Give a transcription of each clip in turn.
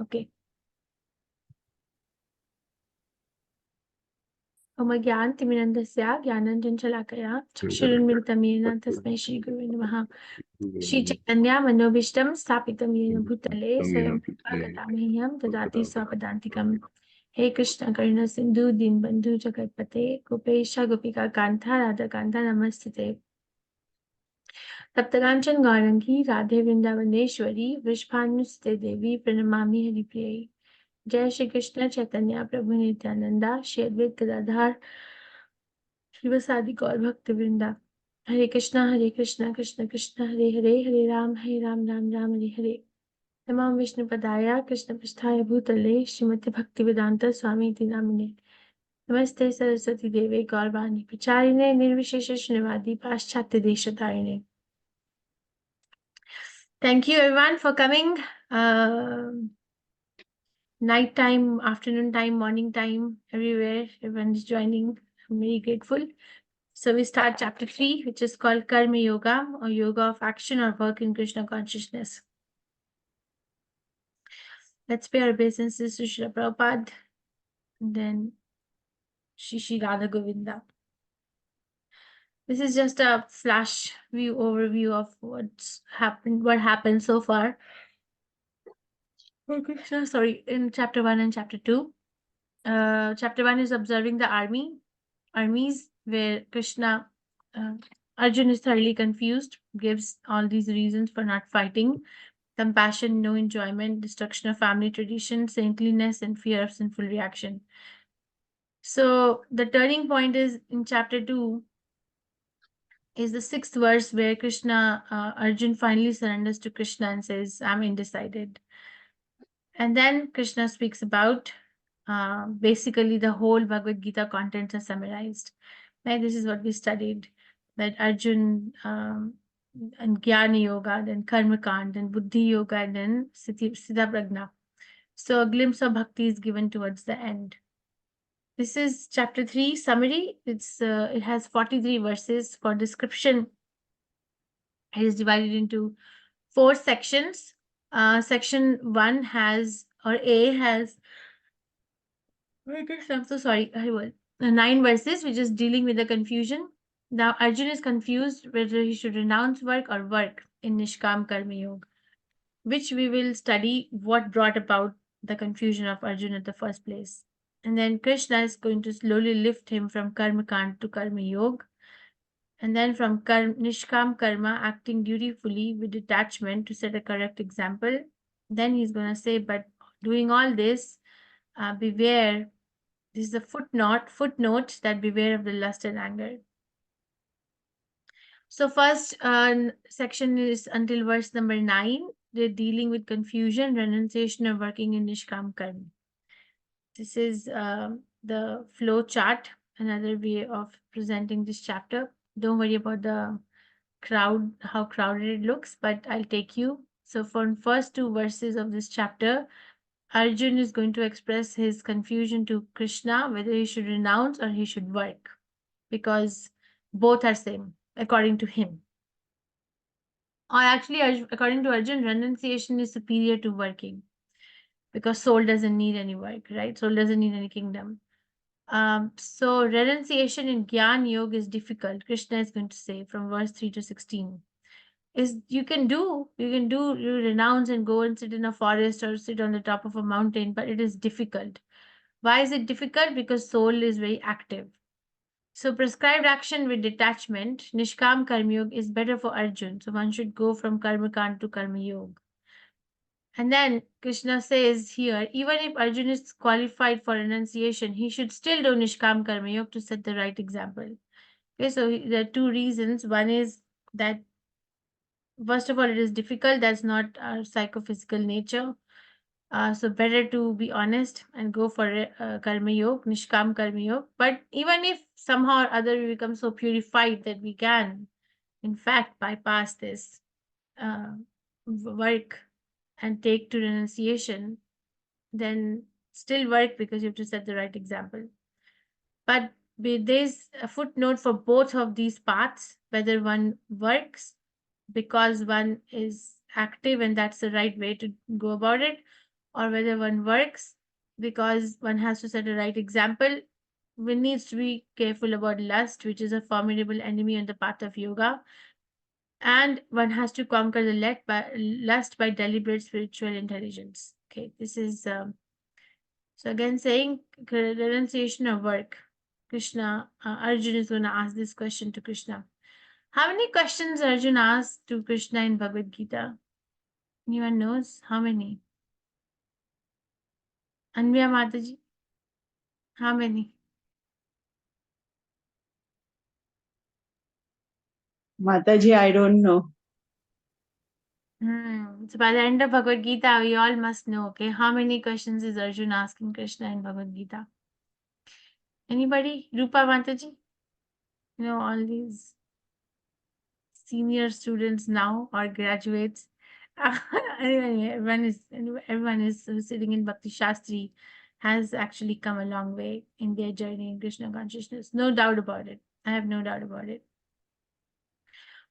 Okay. Omagyantiminandasya Gyananjanjalakaya Chakshurunmilitam Yena Tasmai Shri Gurave Namaः. Shri Chaitanya Manobishtam Sthapitam Yena Bhutale Swayam Prakatamaham Dadati Swapadantikam. Hey Krishna Karuna Sindhu Dinbandhu Jagatpate Gopesha Gopika Kantha Radha Kantha Namastite. Taptakanchana Gaurangi Radhe Vrindavaneshwari Vrishbhanusate Devi Pranamami Haripriye. Jai Shri Krishna Chaitanya Prabhu Nityananda Shri Advaita Gadadhar Srivasadi Gaur Bhakti Vrinda. Hare Krishna Krishna Krishna Hare Hare Hare Ram Ram Ram Hare Hare. Namam Vishnu Padaya Krishna Pasthaya Bhutale Srimati Bhaktivedanta Swami Iti Namine. Namaste Saraswati Deve Gaurvani Pacharine Nirvishesha Shrivadi Paschatya Deshatarine. Thank you everyone for coming. Night time, afternoon time, morning time, everywhere. Everyone is joining. I'm very grateful. So we start chapter 3, which is called Karma Yoga, or Yoga of Action or Work in Krishna Consciousness. Let's pay our obeisances to Srila Prabhupada, and then Shri Radha Govinda. This is just a flash view overview of what happened so far. Oh, Krishna, sorry, in chapter 1 and chapter 2. Chapter 1 is observing the armies, where Krishna, Arjun is thoroughly confused, gives all these reasons for not fighting: compassion, no enjoyment, destruction of family tradition, saintliness, and fear of sinful reaction. So the turning point is in chapter 2, is the 6th verse, where Krishna, Arjun finally surrenders to Krishna and says, I'm undecided. And then Krishna speaks about basically the whole Bhagavad Gita contents are summarized. Right? This is what we studied, that Arjun and Jnana Yoga, then Karma Kand, then Buddhi Yoga, and then Siddha Prajna. So a glimpse of bhakti is given towards the end. This is chapter 3 summary. It has 43 verses. For description, it is divided into 4 sections. Section 1 has, or A has, I'm so sorry, 9 verses, which is dealing with the confusion. Now Arjun is confused whether he should renounce work or work in Nishkam Karma Yoga, which we will study what brought about the confusion of Arjun at the first place. And then Krishna is going to slowly lift him from Karma Kand to Karma Yoga. And then from Nishkam Karma, acting dutifully with detachment to set a correct example. Then he's going to say, but doing all this, beware. This is a footnote that beware of the lust and anger. So first section is until verse number 9. They're dealing with confusion, renunciation, of working in Nishkam Karma. This is the flow chart, another way of presenting this chapter. Don't worry about the crowd, how crowded it looks, but I'll take you. So from first 2 verses of this chapter, Arjun is going to express his confusion to Krishna, whether he should renounce or he should work, because both are same, according to him. Or actually, according to Arjun, renunciation is superior to working, because soul doesn't need any work, right? Soul doesn't need any kingdom. So renunciation in Gyan Yoga is difficult. Krishna is going to say from verse 3 to 16. Is you renounce and go and sit in a forest or sit on the top of a mountain, but it is difficult. Why is it difficult? Because soul is very active. So prescribed action with detachment, Nishkam Karma Yoga, is better for Arjun. So one should go from Karma Kand to Karma Yoga. And then Krishna says here, even if Arjun is qualified for renunciation, he should still do Nishkam Karma Yoga to set the right example. Okay, so there are 2 reasons. One is that, first of all, it is difficult. That's not our psychophysical nature. So better to be honest and go for Karma Yoga, Nishkam Karma Yoga. But even if somehow or other we become so purified that we can, in fact, bypass this work and take to renunciation, then still work, because you have to set the right example. But there's a footnote for both of these paths, whether one works because one is active and that's the right way to go about it, or whether one works, because one has to set a right example. One needs to be careful about lust, which is a formidable enemy on the path of yoga. And one has to conquer the lust by deliberate spiritual intelligence. Okay, this is so again saying renunciation of work. Krishna, Arjun is going to ask this question to Krishna. How many questions Arjun asked to Krishna in Bhagavad Gita? Anyone knows how many? Anvya Mataji, how many? Mataji, I don't know. So by the end of Bhagavad Gita, we all must know, okay, how many questions is Arjun asking Krishna in Bhagavad Gita? Anybody? Rupa Mataji? You know, all these senior students now or graduates. Anyway, everyone is sitting in Bhakti Shastri has actually come a long way in their journey in Krishna consciousness. No doubt about it. I have no doubt about it.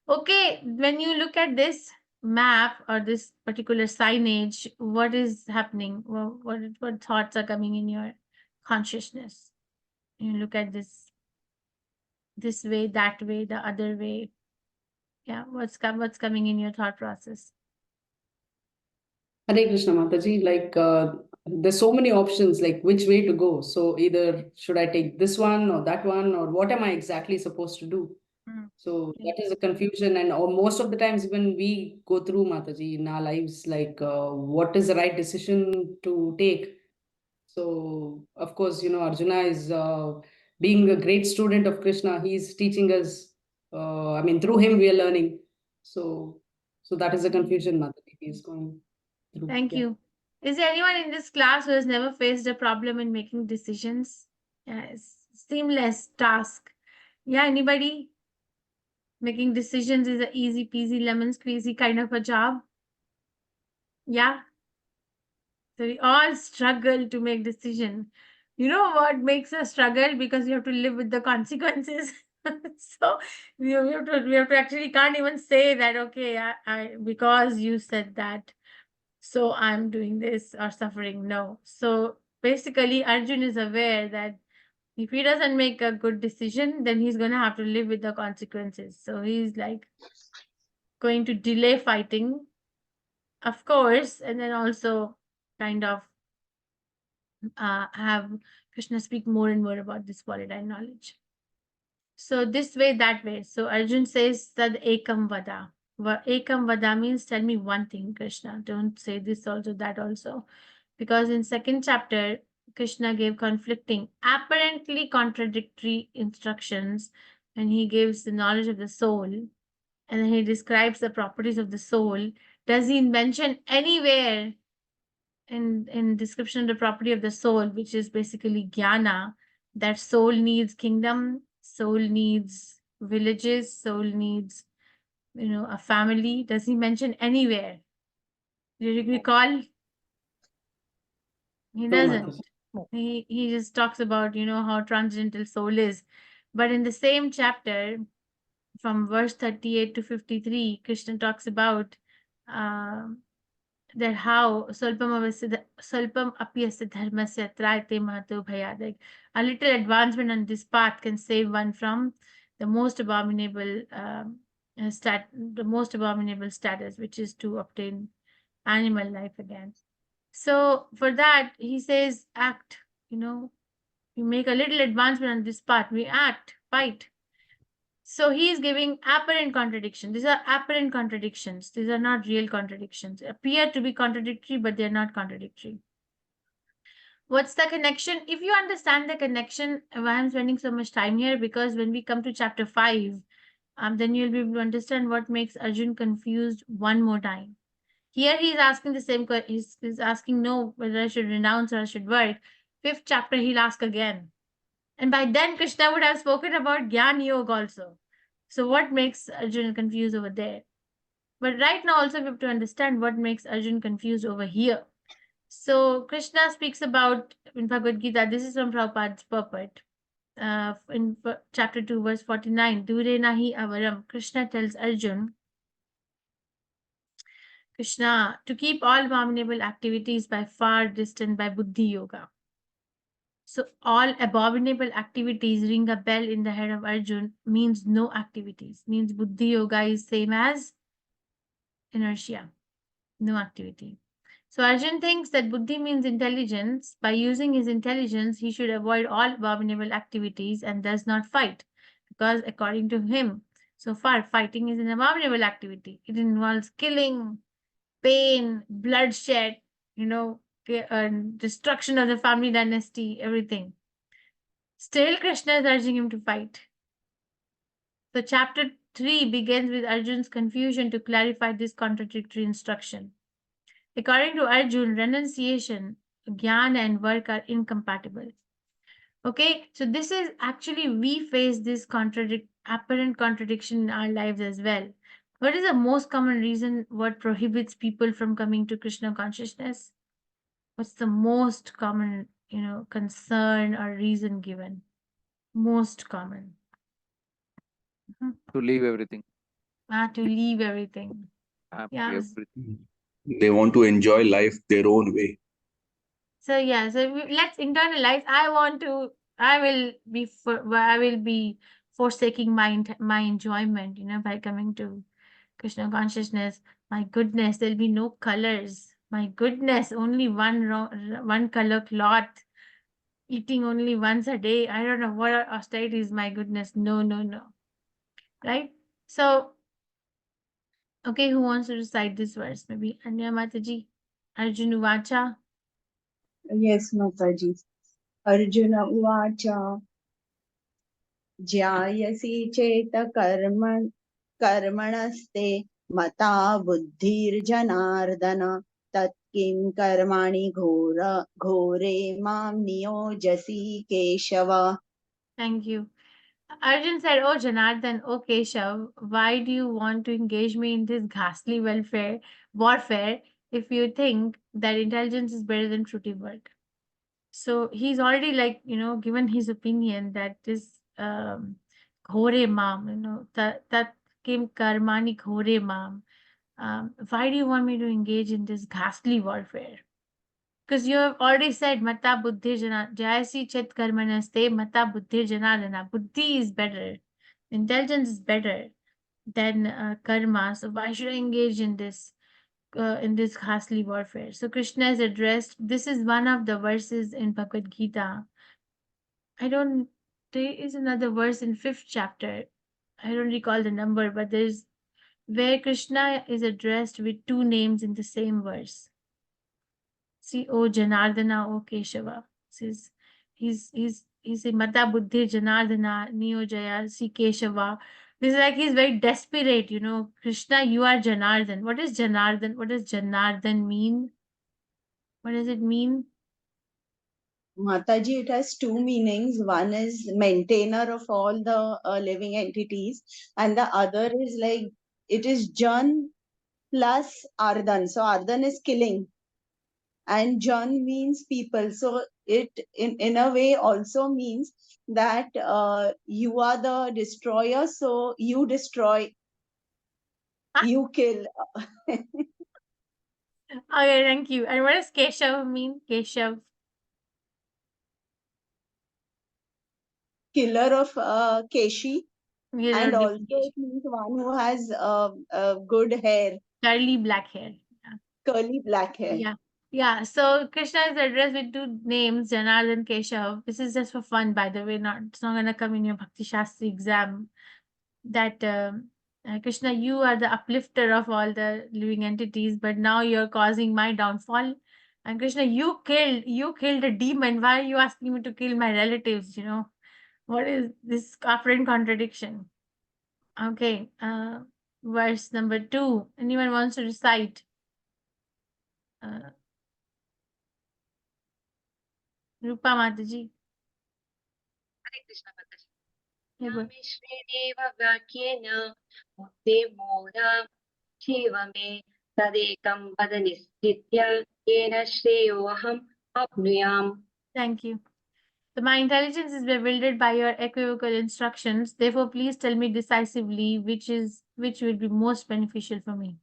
Okay, when you look at this map or this particular signage, what is happening? What thoughts are coming in your consciousness? You look at this way, that way, the other way. Yeah, what's coming in your thought process? Hare Krishna Mataji, like there's so many options, like which way to go. So either should I take this one or that one, or what am I exactly supposed to do? So Okay. that is a confusion, and or most of the times when we go through Mataji in our lives, like what is the right decision to take? So of course, Arjuna is being a great student of Krishna. He's teaching us. I mean, through him we are learning. So, so that is a confusion Mataji is going through. Thank Yeah. you. Is there anyone in this class who has never faced a problem in making decisions? Yes, seamless task. Yeah, anybody? Making decisions is a easy peasy lemon squeezy kind of a job. Yeah. So we all struggle to make decision. You know what makes us struggle? Because you have to live with the consequences. So we have to actually can't even say that, okay, I because you said that, so I'm doing this or suffering. No. So basically, Arjun is aware that if he doesn't make a good decision, then he's going to have to live with the consequences. So he's like going to delay fighting, of course, and then also kind of have Krishna speak more and more about this quality knowledge. So this way, that way. So Arjun says that ekam vada. Ekam vada means tell me one thing, Krishna. Don't say this also, that also. Because in second chapter, Krishna gave conflicting, apparently contradictory instructions, and he gives the knowledge of the soul, and then he describes the properties of the soul. Does he mention anywhere in description of the property of the soul, which is basically jnana, that soul needs kingdom, soul needs villages, soul needs, a family? Does he mention anywhere? Do you recall? He No, doesn't. Mataji. He just talks about, how transcendental soul is. But in the same chapter, from verse 38 to 53, Krishna talks about that how swalpam apyasya dharmasya trayate mahato bhayad. Like a little advancement on this path can save one from the most abominable the most abominable status, which is to obtain animal life again. So for that, he says, act. We make a little advancement on this path. We act, fight. So he is giving apparent contradiction. These are apparent contradictions. These are not real contradictions. Appear to be contradictory, but they're not contradictory. What's the connection? If you understand the connection, why I'm spending so much time here, because when we come to chapter 5, then you'll be able to understand what makes Arjun confused one more time. Here he's asking the same question. He's asking, no, whether I should renounce or I should work. Fifth chapter, he'll ask again. And by then, Krishna would have spoken about Gyan Yoga also. So what makes Arjun confused over there? But right now also we have to understand what makes Arjun confused over here. So Krishna speaks about in Bhagavad Gita, this is from Prabhupada's purport. In chapter 2, verse 49, Dure nahi avaram. Krishna tells Arjun, Krishna, to keep all abominable activities by far distant by Buddhi Yoga. So all abominable activities ring a bell in the head of Arjun means no activities. Means Buddhi Yoga is same as inertia, no activity. So Arjun thinks that Buddhi means intelligence. By using his intelligence, he should avoid all abominable activities and does not fight. Because according to him, so far fighting is an abominable activity. It involves killing, pain, bloodshed, destruction of the family dynasty, everything. Still, Krishna is urging him to fight. So, chapter 3 begins with Arjun's confusion to clarify this contradictory instruction. According to Arjun, renunciation, jnana, and work are incompatible. Okay, so this is actually we face this apparent contradiction in our lives as well. What is the most common reason what prohibits people from coming to Krishna consciousness? What's the most common, concern or reason given? Most common. To leave everything. To leave everything. Family, Yeah. everything. They want to enjoy life their own way. So yeah, so let's internalize. I will be forsaking my enjoyment, by coming to Krishna consciousness. My goodness, there'll be no colors. My goodness, only one color cloth. Eating only once a day. I don't know what austerity is. My goodness, no, no, no. Right? So, okay, who wants to recite this verse? Maybe Anya Mataji, Arjun Uvacha. Yes, Mataji. Arjuna Uvacha Jyayasi Cheta Karmanaste Mata Buddhirjanardana Tatkim Karmani Ghore Mam Niyojasi Keshava. Thank you. Arjun said, "Oh Janardhan, oh Keshav, why do you want to engage me in this ghastly warfare if you think that intelligence is better than fruity work?" So he's already given his opinion that this ghore mam, that kim karmani ghore mam. Why do you want me to engage in this ghastly warfare? Because you have already said mata buddhi jana jayasi chet karmanaste mata buddhi janadana. Buddhi is better. Intelligence is better than karma. So why should I engage in this ghastly warfare? So Krishna is addressed. This is one of the verses in Bhagavad Gita. There is another verse in 5th chapter. I don't recall the number, but there's where Krishna is addressed with two names in the same verse. See, O Janardana, O Keshava. Says he's a Mata Buddhi Janardana, Niyojaya, see Keshava. This is like he's very desperate, Krishna, you are Janardhan. What is Janardhan? What does Janardhan mean? What does it mean? Mataji, it has two meanings. One is maintainer of all the living entities, and the other is like it is Jan plus Ardhan. So Ardhan is killing, and Jan means people. So it in a way also means that you are the destroyer, so you destroy, you kill. Okay, thank you. And what does Keshav mean? Keshav. Killer of Keshi, You and know, also it means one who has good hair, curly black hair. curly black hair. Yeah. Yeah. So Krishna is addressed with two names, Janardhan and Keshav. This is just for fun, by the way. It's not gonna come in your Bhakti Shastri exam. That Krishna, you are the uplifter of all the living entities, but now you're causing my downfall. And Krishna, you killed a demon. Why are you asking me to kill my relatives? What is this apparent contradiction? Okay. Verse number 2. Anyone wants to recite? Rupa Mataji. Hare Krishna Mataji. Hey, boy. Yamishrenev vakyena mukte moha shivame tadekam padanistitya yena shreyoham apnuyam. Thank you. So my intelligence is bewildered by your equivocal instructions. Therefore, please tell me decisively which will be most beneficial for me.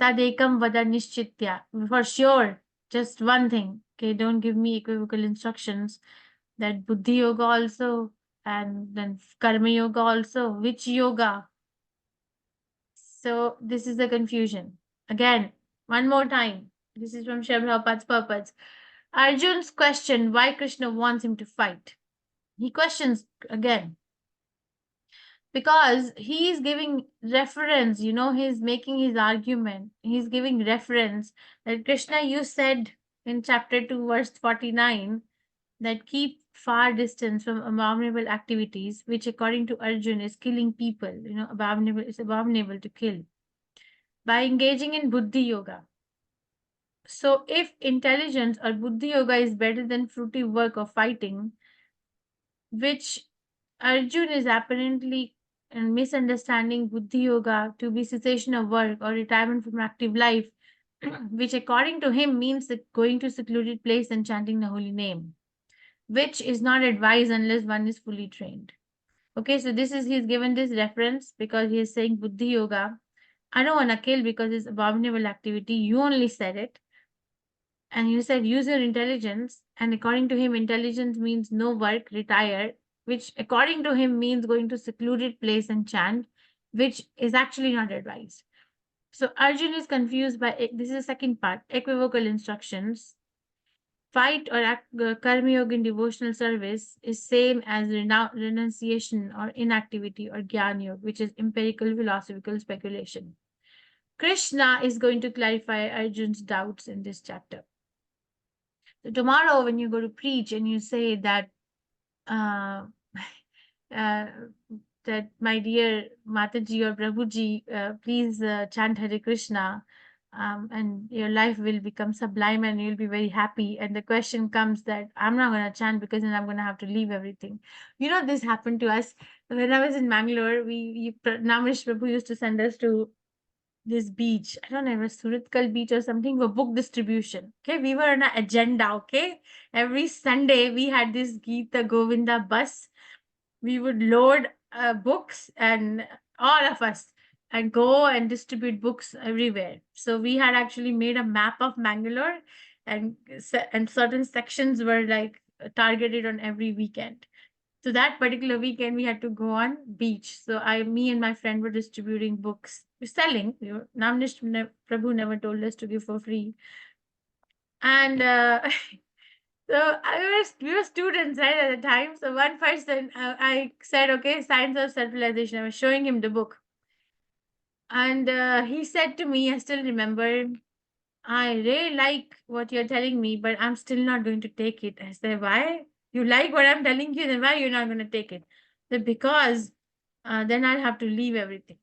Tadekam vada nishchitya. For sure, just one thing. Okay, don't give me equivocal instructions. That Buddhi Yoga also, and then Karma Yoga also. Which yoga? So this is the confusion. Again, one more time. This is from Srila Prabhupada's purpose. Arjun's question why Krishna wants him to fight. He questions again because he is giving reference, he's making his argument. He's giving reference that Krishna, you said in chapter 2, verse 49, that keep far distance from abominable activities, which according to Arjun is killing people. Abominable is abominable to kill. By engaging in Buddhi Yoga. So if intelligence or Buddhi Yoga is better than fruitive work of fighting, which Arjun is apparently misunderstanding Buddhi Yoga to be cessation of work or retirement from active life, which according to him means that going to secluded place and chanting the holy name, which is not advised unless one is fully trained. Okay, so he's given this reference because he is saying Buddhi Yoga. I don't want to kill because it's abominable activity. You only said it. And you said use your intelligence. And according to him, intelligence means no work, retire, which according to him means going to secluded place and chant, which is actually not advised. So Arjun is confused by this is the second part, equivocal instructions. Fight or karma yoga in devotional service is same as renunciation or inactivity or jnana yoga, which is empirical philosophical speculation. Krishna is going to clarify Arjun's doubts in this chapter. So tomorrow, when you go to preach and you say that, uh, that my dear Mataji or Prabhuji, please chant Hare Krishna, and your life will become sublime and you'll be very happy. And the question comes that I'm not going to chant because then I'm going to have to leave everything. This happened to us when I was in Mangalore. Namish Prabhu used to send us to this beach. I don't know, it was Suratkal beach or something for book distribution. Okay, we were on an agenda. Okay, every Sunday we had this Gita Govinda bus. We would load books and all of us and go and distribute books everywhere. So we had actually made a map of Mangalore, and certain sections were like targeted on every weekend. So that particular weekend, we had to go on beach. So me and my friend were distributing books. We're selling. Namnish Prabhu never told us to give for free. And so we were students, right, at the time. So one person, I said, okay, Science of Self-Realization. I was showing him the book. And he said to me, I still remember, I really like what you're telling me, but I'm still not going to take it. I said, why? You like what I'm telling you, then why you're not going to take it? Said, because then I'll have to leave everything.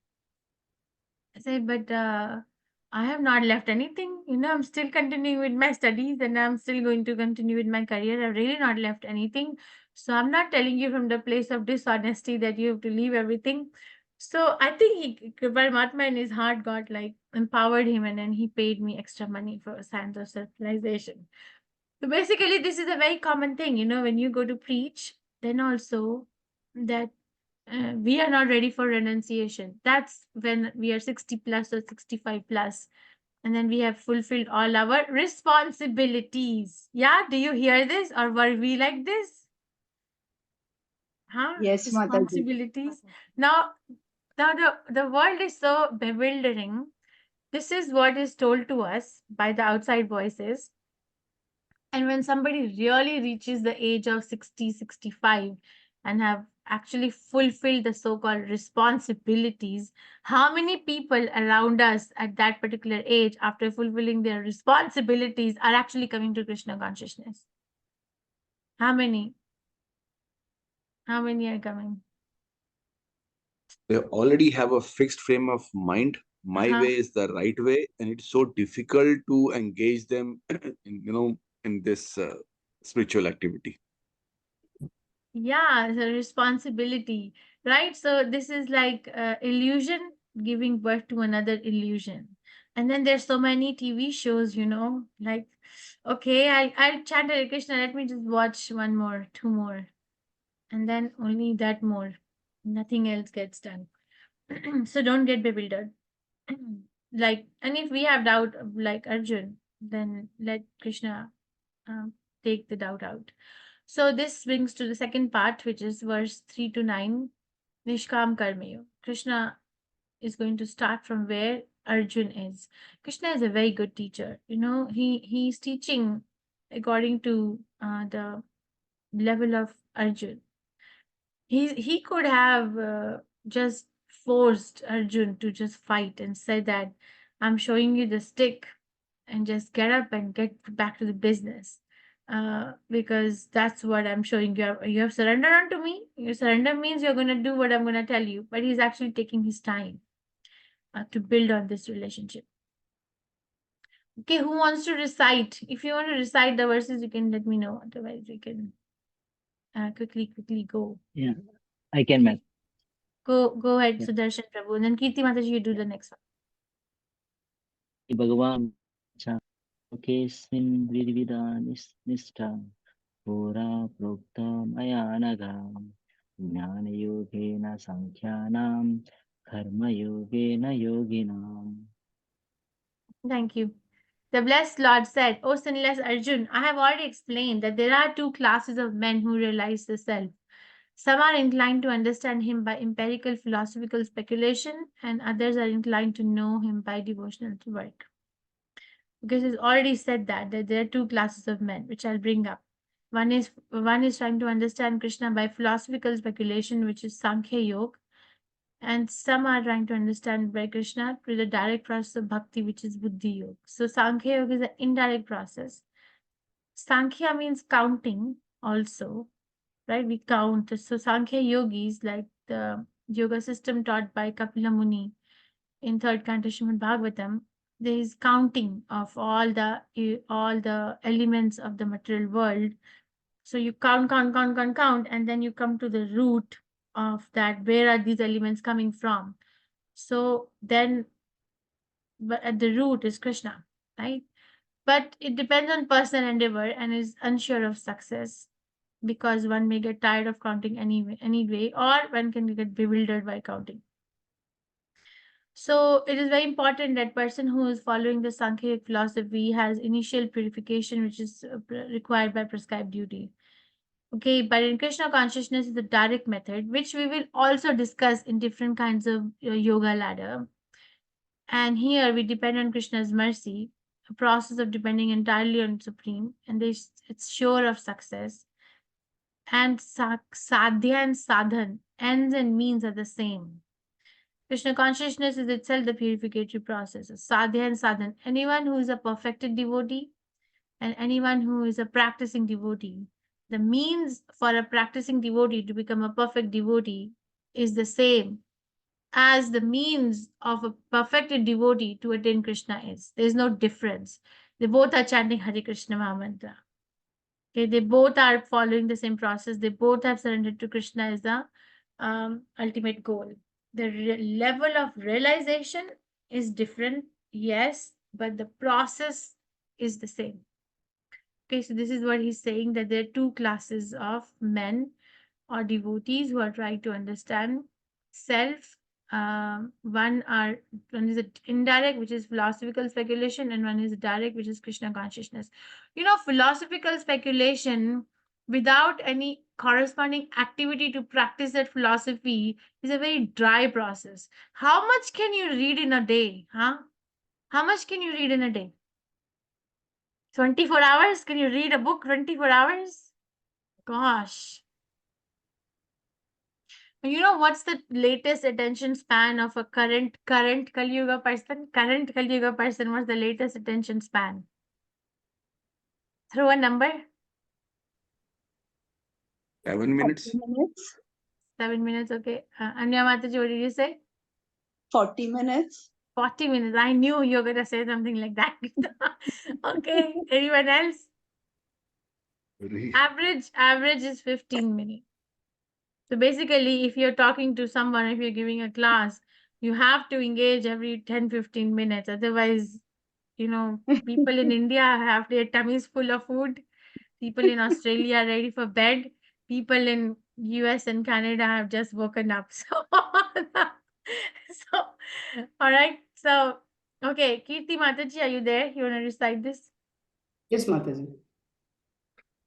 I said, but I have not left anything. I'm still continuing with my studies and I'm still going to continue with my career. I've really not left anything. So I'm not telling you from the place of dishonesty that you have to leave everything. So I think Paramatma in his heart got like empowered him, and then he paid me extra money for Science of Self-Realization. So basically, this is a very common thing, when you go to preach, then also that we are not ready for renunciation. That's when we are 60 plus or 65 plus, and then we have fulfilled all our responsibilities. Yeah, do you hear this, or were we like this? Huh? Yes, Mataji. Responsibilities. Now the world is so bewildering. This is what is told to us by the outside voices. And when somebody really reaches the age of 60, 65 and have actually fulfilled the so-called responsibilities, how many people around us at that particular age, after fulfilling their responsibilities, are actually coming to Krishna consciousness? How many? How many are coming? They already have a fixed frame of mind. My way is the right way, and it's so difficult to engage them in this spiritual activity. Yeah, the responsibility, right? So this is like illusion giving birth to another illusion. And then there's so many TV shows, like, okay, I'll chant Hare Krishna, let me just watch one more, two more, and then only that more. Nothing else gets done. So don't get bewildered. and if we have doubt like Arjun, then let Krishna take the doubt out. So this brings to the second part, which is verse 3 to 9. Nishkam Karmayo. Krishna is going to start from where Arjun is. Krishna is a very good teacher. He's teaching according to the level of Arjun. He could have just forced Arjun to just fight and said that I'm showing you the stick and just get up and get back to the business. Because that's what I'm showing you. You have surrendered unto me. Your surrender means you're going to do what I'm going to tell you. But he's actually taking his time to build on this relationship. Okay, who wants to recite? If you want to recite the verses, you can let me know. Otherwise, we can quickly go. Yeah, I can, ma'am. Go ahead, Yeah. Sudarshan Prabhu. And then Kirti Mataji, you do the next one. Bhagavan Kesmin Vidvida Nishta Pura Prokta Mayanagam Jnana Yogena Sankhyanam Karma Yogena Yoginam. Thank you. The blessed Lord said, O sinless Arjun, I have already explained that there are two classes of men who realize the self. Some are inclined to understand him by empirical philosophical speculation, and others are inclined to know him by devotional work. Because it's already said that there are two classes of men, which I'll bring up. One is trying to understand Krishna by philosophical speculation, which is Sankhya Yoga, and some are trying to understand by Krishna through the direct process of bhakti, which is Buddhi Yoga. So Sankhya Yoga is an indirect process. Sankhya means counting also, right? We count. So Sankhya Yogis, like the yoga system taught by Kapila Muni in third canto Srimad Bhagavatam, there is counting of all the elements of the material world. So you count, and then you come to the root of that. Where are these elements coming from? So then, but at the root is Krishna, right? But it depends on personal endeavor and is unsure of success, because one may get tired of counting anyway, or one can get bewildered by counting. So it is very important that person who is following the Sankhya philosophy has initial purification, which is required by prescribed duty. Okay, but in Krishna consciousness is the direct method, which we will also discuss in different kinds of yoga ladder. And here we depend on Krishna's mercy, a process of depending entirely on Supreme, and it's sure of success. And sadhya and sadhan, ends and means are the same. Krishna consciousness is itself the purificatory process. Sadhya and sadhan, anyone who is a perfected devotee and anyone who is a practicing devotee, the means for a practicing devotee to become a perfect devotee is the same as the means of a perfected devotee to attain Krishna is. There is no difference. They both are chanting Hare Krishna Mahamantra. Okay, they both are following the same process. They both have surrendered to Krishna as the ultimate goal. The level of realization is different, yes, but the process is the same. Okay, so this is what he's saying, that there are two classes of men or devotees who are trying to understand self. One is indirect, which is philosophical speculation, and one is direct, which is Krishna consciousness. Philosophical speculation without any corresponding activity to practice that philosophy is a very dry process. How much can you read in a day? How much can you read in a day? 24 hours? Can you read a book 24 hours? Gosh. What's the latest attention span of a current Kali Yuga person? Current Kali Yuga person, what's the latest attention span? Throw a number. 7 minutes. 40 minutes. 7 minutes, okay. Anya Mataji, what did you say? 40 minutes. 40 minutes. I knew you were going to say something like that. Okay. Anyone else? Very- Average is 15 minutes. So basically, if you're talking to someone, if you're giving a class, you have to engage every 10-15 minutes. Otherwise, people in India have their tummies full of food. People in Australia are ready for bed. People in US and Canada have just woken up. So, all right. So Okay, Kirti Mataji, are you there? You want to recite this? Yes, Mataji.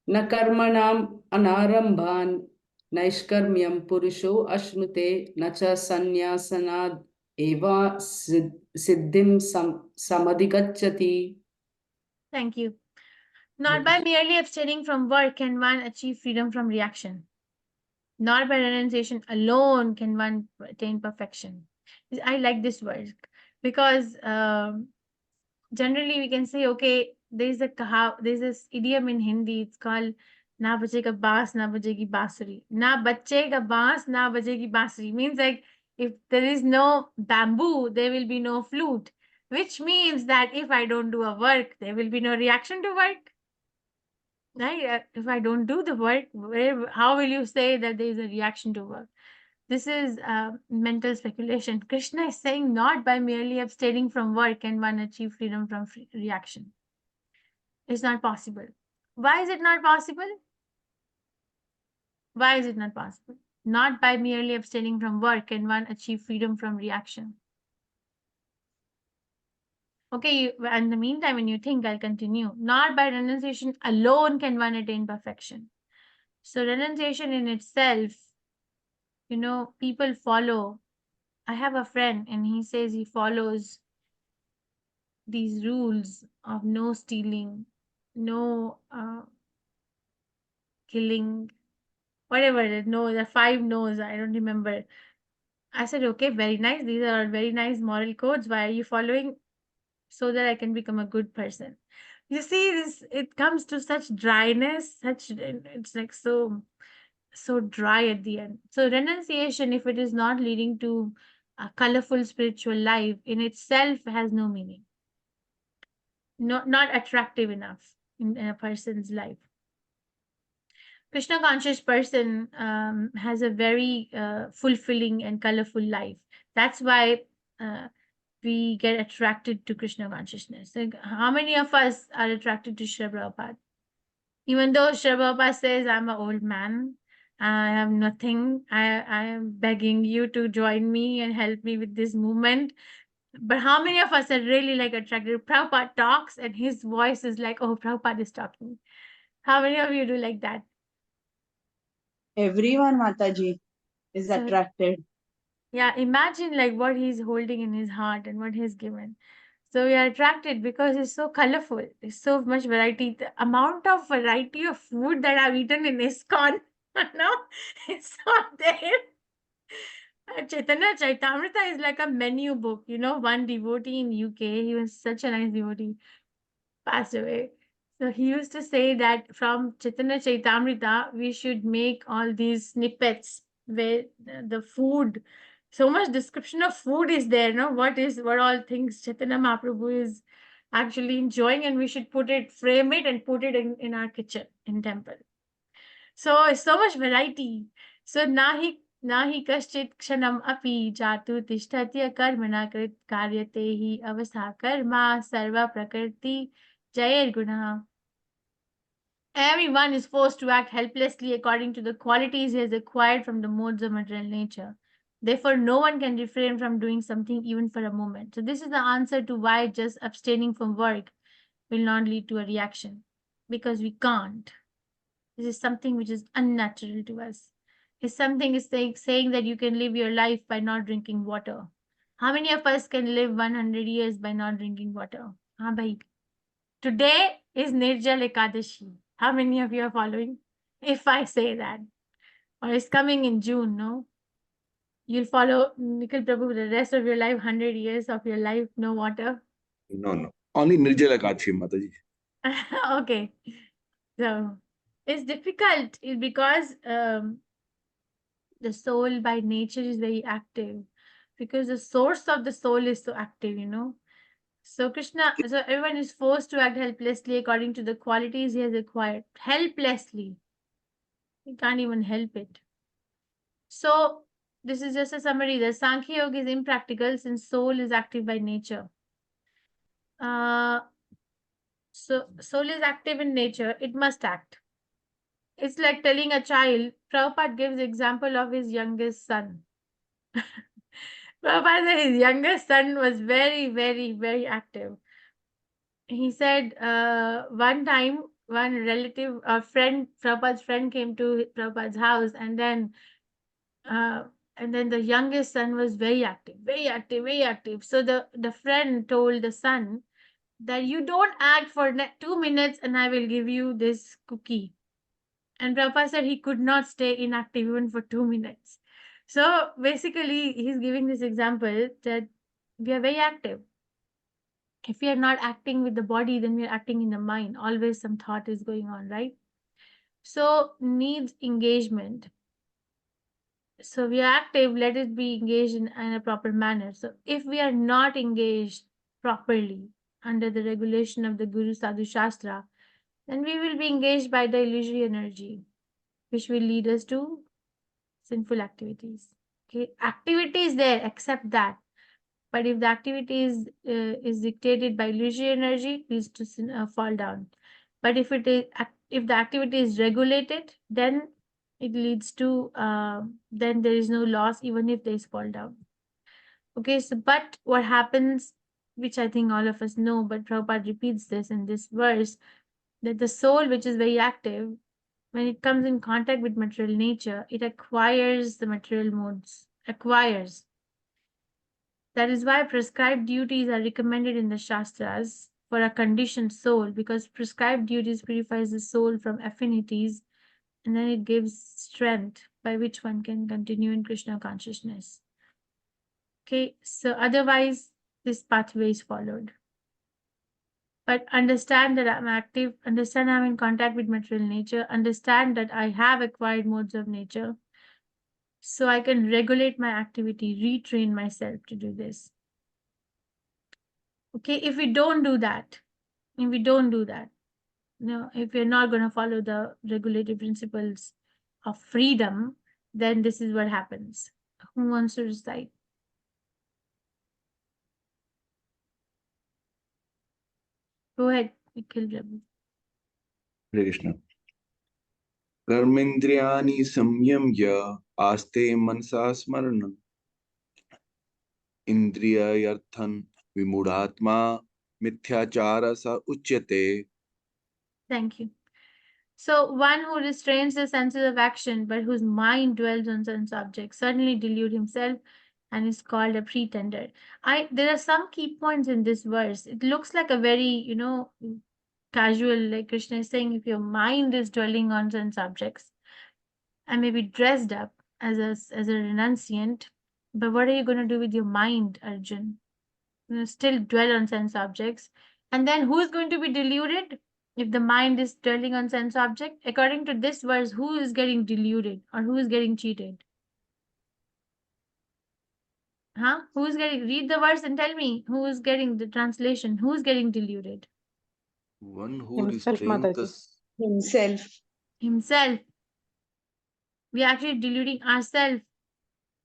न कर्मणाम् अनारम्भान् नैष्कर्म्यं पुरुषो अश्नुते न च सन्न्यासनाद् एव सिद्धिं समधिगच्छति. Thank you. Not by merely abstaining from work can one achieve freedom from reaction. Not by renunciation alone can one attain perfection. I like this word because generally we can say, okay, there's this idiom in Hindi. It's called "Na bajega baas, na bajegi basuri." Na bachega baas, na bajegi basuri means like if there is no bamboo, there will be no flute. Which means that if I don't do a work, there will be no reaction to work. Right? If I don't do the work, how will you say that there is a reaction to work? This is mental speculation. Krishna is saying not by merely abstaining from work can one achieve freedom from reaction. It's not possible. Why is it not possible? Why is it not possible? Not by merely abstaining from work can one achieve freedom from reaction. Okay, in the meantime, when you think, I'll continue. Not by renunciation alone can one attain perfection. So, renunciation in itself, people follow. I have a friend and he says he follows these rules of no stealing, no killing, whatever. No, the 5 no's. I don't remember. I said, okay, very nice. These are very nice moral codes. Why are you following? So that I can become a good person. You see, it comes to such dryness, it's like so dry at the end. So renunciation, if it is not leading to a colorful spiritual life, in itself has no meaning. Not attractive enough in a person's life. Krishna conscious person has a very fulfilling and colorful life. That's why we get attracted to Krishna consciousness. Like, how many of us are attracted to Srila Prabhupada? Even though Srila Prabhupada says, I'm an old man, I have nothing, I am begging you to join me and help me with this movement. But how many of us are really like attracted? Prabhupada talks and his voice is like, oh, Prabhupada is talking. How many of you do like that? Everyone, Mataji, is So, attracted. yeah, imagine like what he's holding in his heart and what he's given. So we are attracted because it's so colorful. There's so much variety. The amount of variety of food that I've eaten in ISKCON, no, it's not there. Chaitanya Chaitamrita is like a menu book. One devotee in UK, he was such a nice devotee, passed away. So he used to say that from Chaitanya Chaitamrita, we should make all these snippets where the food, so much description of food is there, no? What all things Chaitanya Mahaprabhu is actually enjoying, and we should frame it and put it in our kitchen, in temple. So it's so much variety. So nahi kaschit kshanam api jatu tishtatya karmana krit karyate hi avastha karma sarva prakriti jayir guna. Everyone is forced to act helplessly according to the qualities he has acquired from the modes of material nature. Therefore, no one can refrain from doing something even for a moment. So, this is the answer to why just abstaining from work will not lead to a reaction. Because we can't. This is something which is unnatural to us. It's something is saying that you can live your life by not drinking water. How many of us can live 100 years by not drinking water? Haan bhai. Today is Nirjal Ekadashi. How many of you are following? If I say that. Or it's coming in June, no? You'll follow Nikhil Prabhu the rest of your life, 100 years of your life, no water. No, no. Only Nirjala Kachi, Mataji. Okay. So it's difficult because the soul by nature is very active because the source of the soul is so active. So everyone is forced to act helplessly according to the qualities he has acquired. Helplessly. He can't even help it. So this is just a summary. The Sankhya Yoga is impractical since soul is active by nature. So soul is active in nature, it must act. It's like telling a child, Prabhupada gives example of his youngest son. Prabhupada said his youngest son was very, very, very active. He said one time, one relative or friend, Prabhupada's friend came to Prabhupada's house, uh, and then the youngest son was very active, very active, very active. So the friend told the son that you don't act for 2 minutes and I will give you this cookie. And Prabhupada said he could not stay inactive even for 2 minutes. So basically, he's giving this example that we are very active. If we are not acting with the body, then we are acting in the mind. Always some thought is going on, right? So needs engagement. So we are active, let it be engaged in a proper manner. So if we are not engaged properly under the regulation of the Guru Sadhu Shastra, then we will be engaged by the illusory energy, which will lead us to sinful activities. Okay, activity is there, accept that. But if the activity is dictated by illusory energy, it leads to fall down. But if the activity is regulated, then it leads to then there is no loss even if there is fall down. Okay, so but what happens, which I think all of us know, but Prabhupada repeats this in this verse, that the soul, which is very active, when it comes in contact with material nature, it acquires the material modes. Acquires. That is why prescribed duties are recommended in the Shastras for a conditioned soul, because prescribed duties purifies the soul from affinities and then it gives strength by which one can continue in Krishna consciousness. Okay, so otherwise this pathway is followed. But understand that I'm active, understand I'm in contact with material nature, understand that I have acquired modes of nature, so I can regulate my activity, retrain myself to do this. Okay, if we don't do that, if we're not going to follow the regulative principles of freedom, then this is what happens. Who wants to recite? Go ahead, Nikhil Prabhu. Hare Krishna. Karmendriyani samyamya aste manasa smarana indriyarthan vimudatma mithyachara sa uchyate. Thank you. So one who restrains the senses of action but whose mind dwells on sense objects certainly delude himself and is called a pretender. There are some key points in this verse. It looks like a very, casual, like Krishna is saying, if your mind is dwelling on sense objects and maybe dressed up as a renunciant, but what are you going to do with your mind, Arjun? Still dwell on sense objects. And then who is going to be deluded? If the mind is dwelling on sense object, according to this verse, who is getting deluded or who is getting cheated? Huh? Who is getting, read the verse and tell me who is getting the translation, who is getting deluded? One who Himself, restrains Mataji. Himself. Himself. We are actually deluding ourselves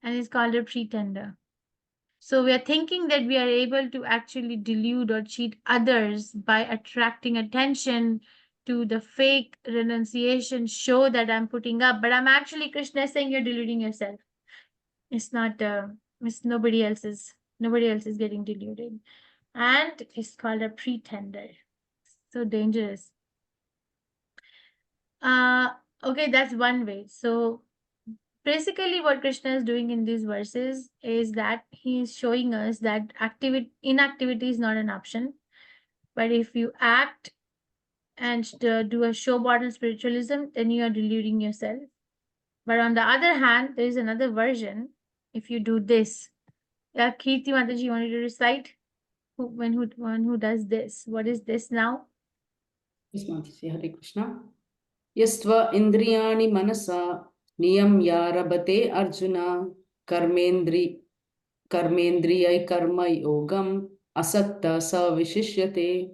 and is called a pretender. So we are thinking that we are able to actually delude or cheat others by attracting attention to the fake renunciation show that I'm putting up. But I'm actually, Krishna, saying you're deluding yourself. It's not, it's nobody else is getting deluded. And it's called a pretender. So dangerous. Okay, that's one way. So basically what Krishna is doing in these verses is that he is showing us that inactivity is not an option. But if you act and do a show bottle spiritualism, then you are deluding yourself. But on the other hand, there is another version. If you do this, yeah, Kirti Mataji, you wanted to recite? One who does this. What is this now? Yes, Mataji, Hare Krishna. Yastva indriyani manasa niyam yarabate arjuna karmendriyai karma yogam asakta sa vishishyate.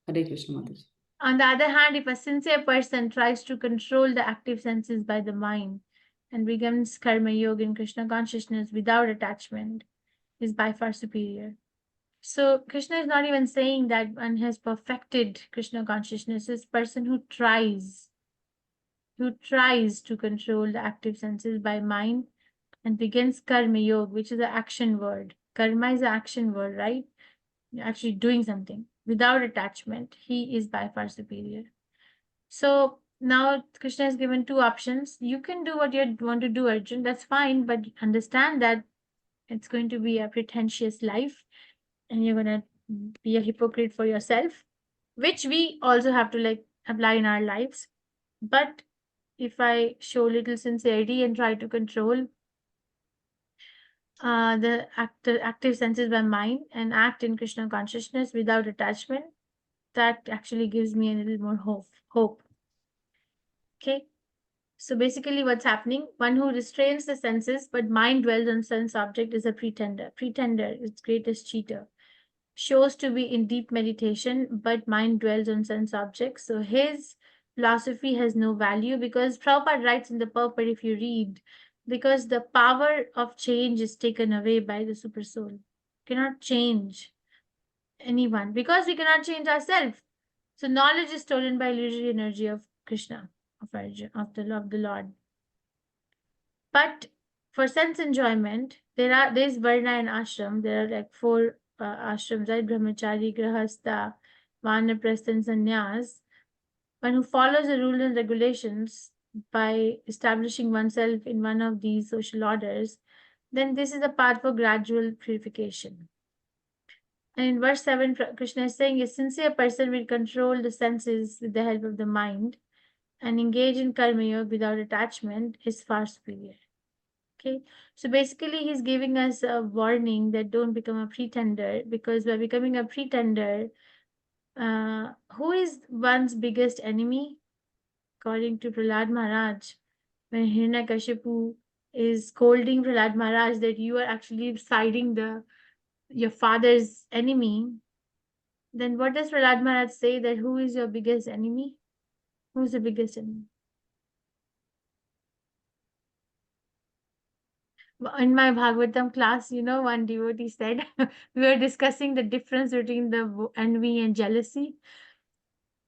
Hare Krishna, Mataji. On the other hand, if a sincere person tries to control the active senses by the mind and becomes karma yoga in Krishna consciousness without attachment, is by far superior. So Krishna is not even saying that one has perfected Krishna consciousness. It's a person who tries to control the active senses by mind and begins karma yoga, which is the action word. Karma is the action word, right? You're actually doing something without attachment. He is by far superior. So now Krishna has given two options. You can do what you want to do, Arjun. That's fine, but understand that it's going to be a pretentious life, and you're gonna be a hypocrite for yourself, which we also have to like apply in our lives. But if I show little sincerity and try to control the active senses by mind and act in Krishna consciousness without attachment, that actually gives me a little more hope. Okay. So basically what's happening, one who restrains the senses but mind dwells on sense object is a pretender. Pretender is greatest cheater. Shows to be in deep meditation but mind dwells on sense objects. So his philosophy has no value, because Prabhupada writes in the purport, if you read, because the power of change is taken away by the super soul. Cannot change anyone because we cannot change ourselves. So knowledge is stolen by illusory energy of Krishna, of Arjuna, of the Lord. But for sense enjoyment, there's varna and ashram. There are like four ashrams, right? Brahmachari, Grahastha, Vanaprastha, and Sannyas. One who follows the rules and regulations by establishing oneself in one of these social orders, then this is the path for gradual purification. And in verse 7, Krishna is saying, a sincere person will control the senses with the help of the mind and engage in karma yoga without attachment is far superior. Okay, so basically he's giving us a warning that don't become a pretender, because by becoming a pretender, who is one's biggest enemy? According to Prahlad Maharaj, when Hiranyakashipu is scolding Prahlad Maharaj that you are actually siding your father's enemy, then what does Prahlad Maharaj say, that who is your biggest enemy? Who's the biggest enemy? In my Bhagavatam class, one devotee said, we were discussing the difference between the envy and jealousy.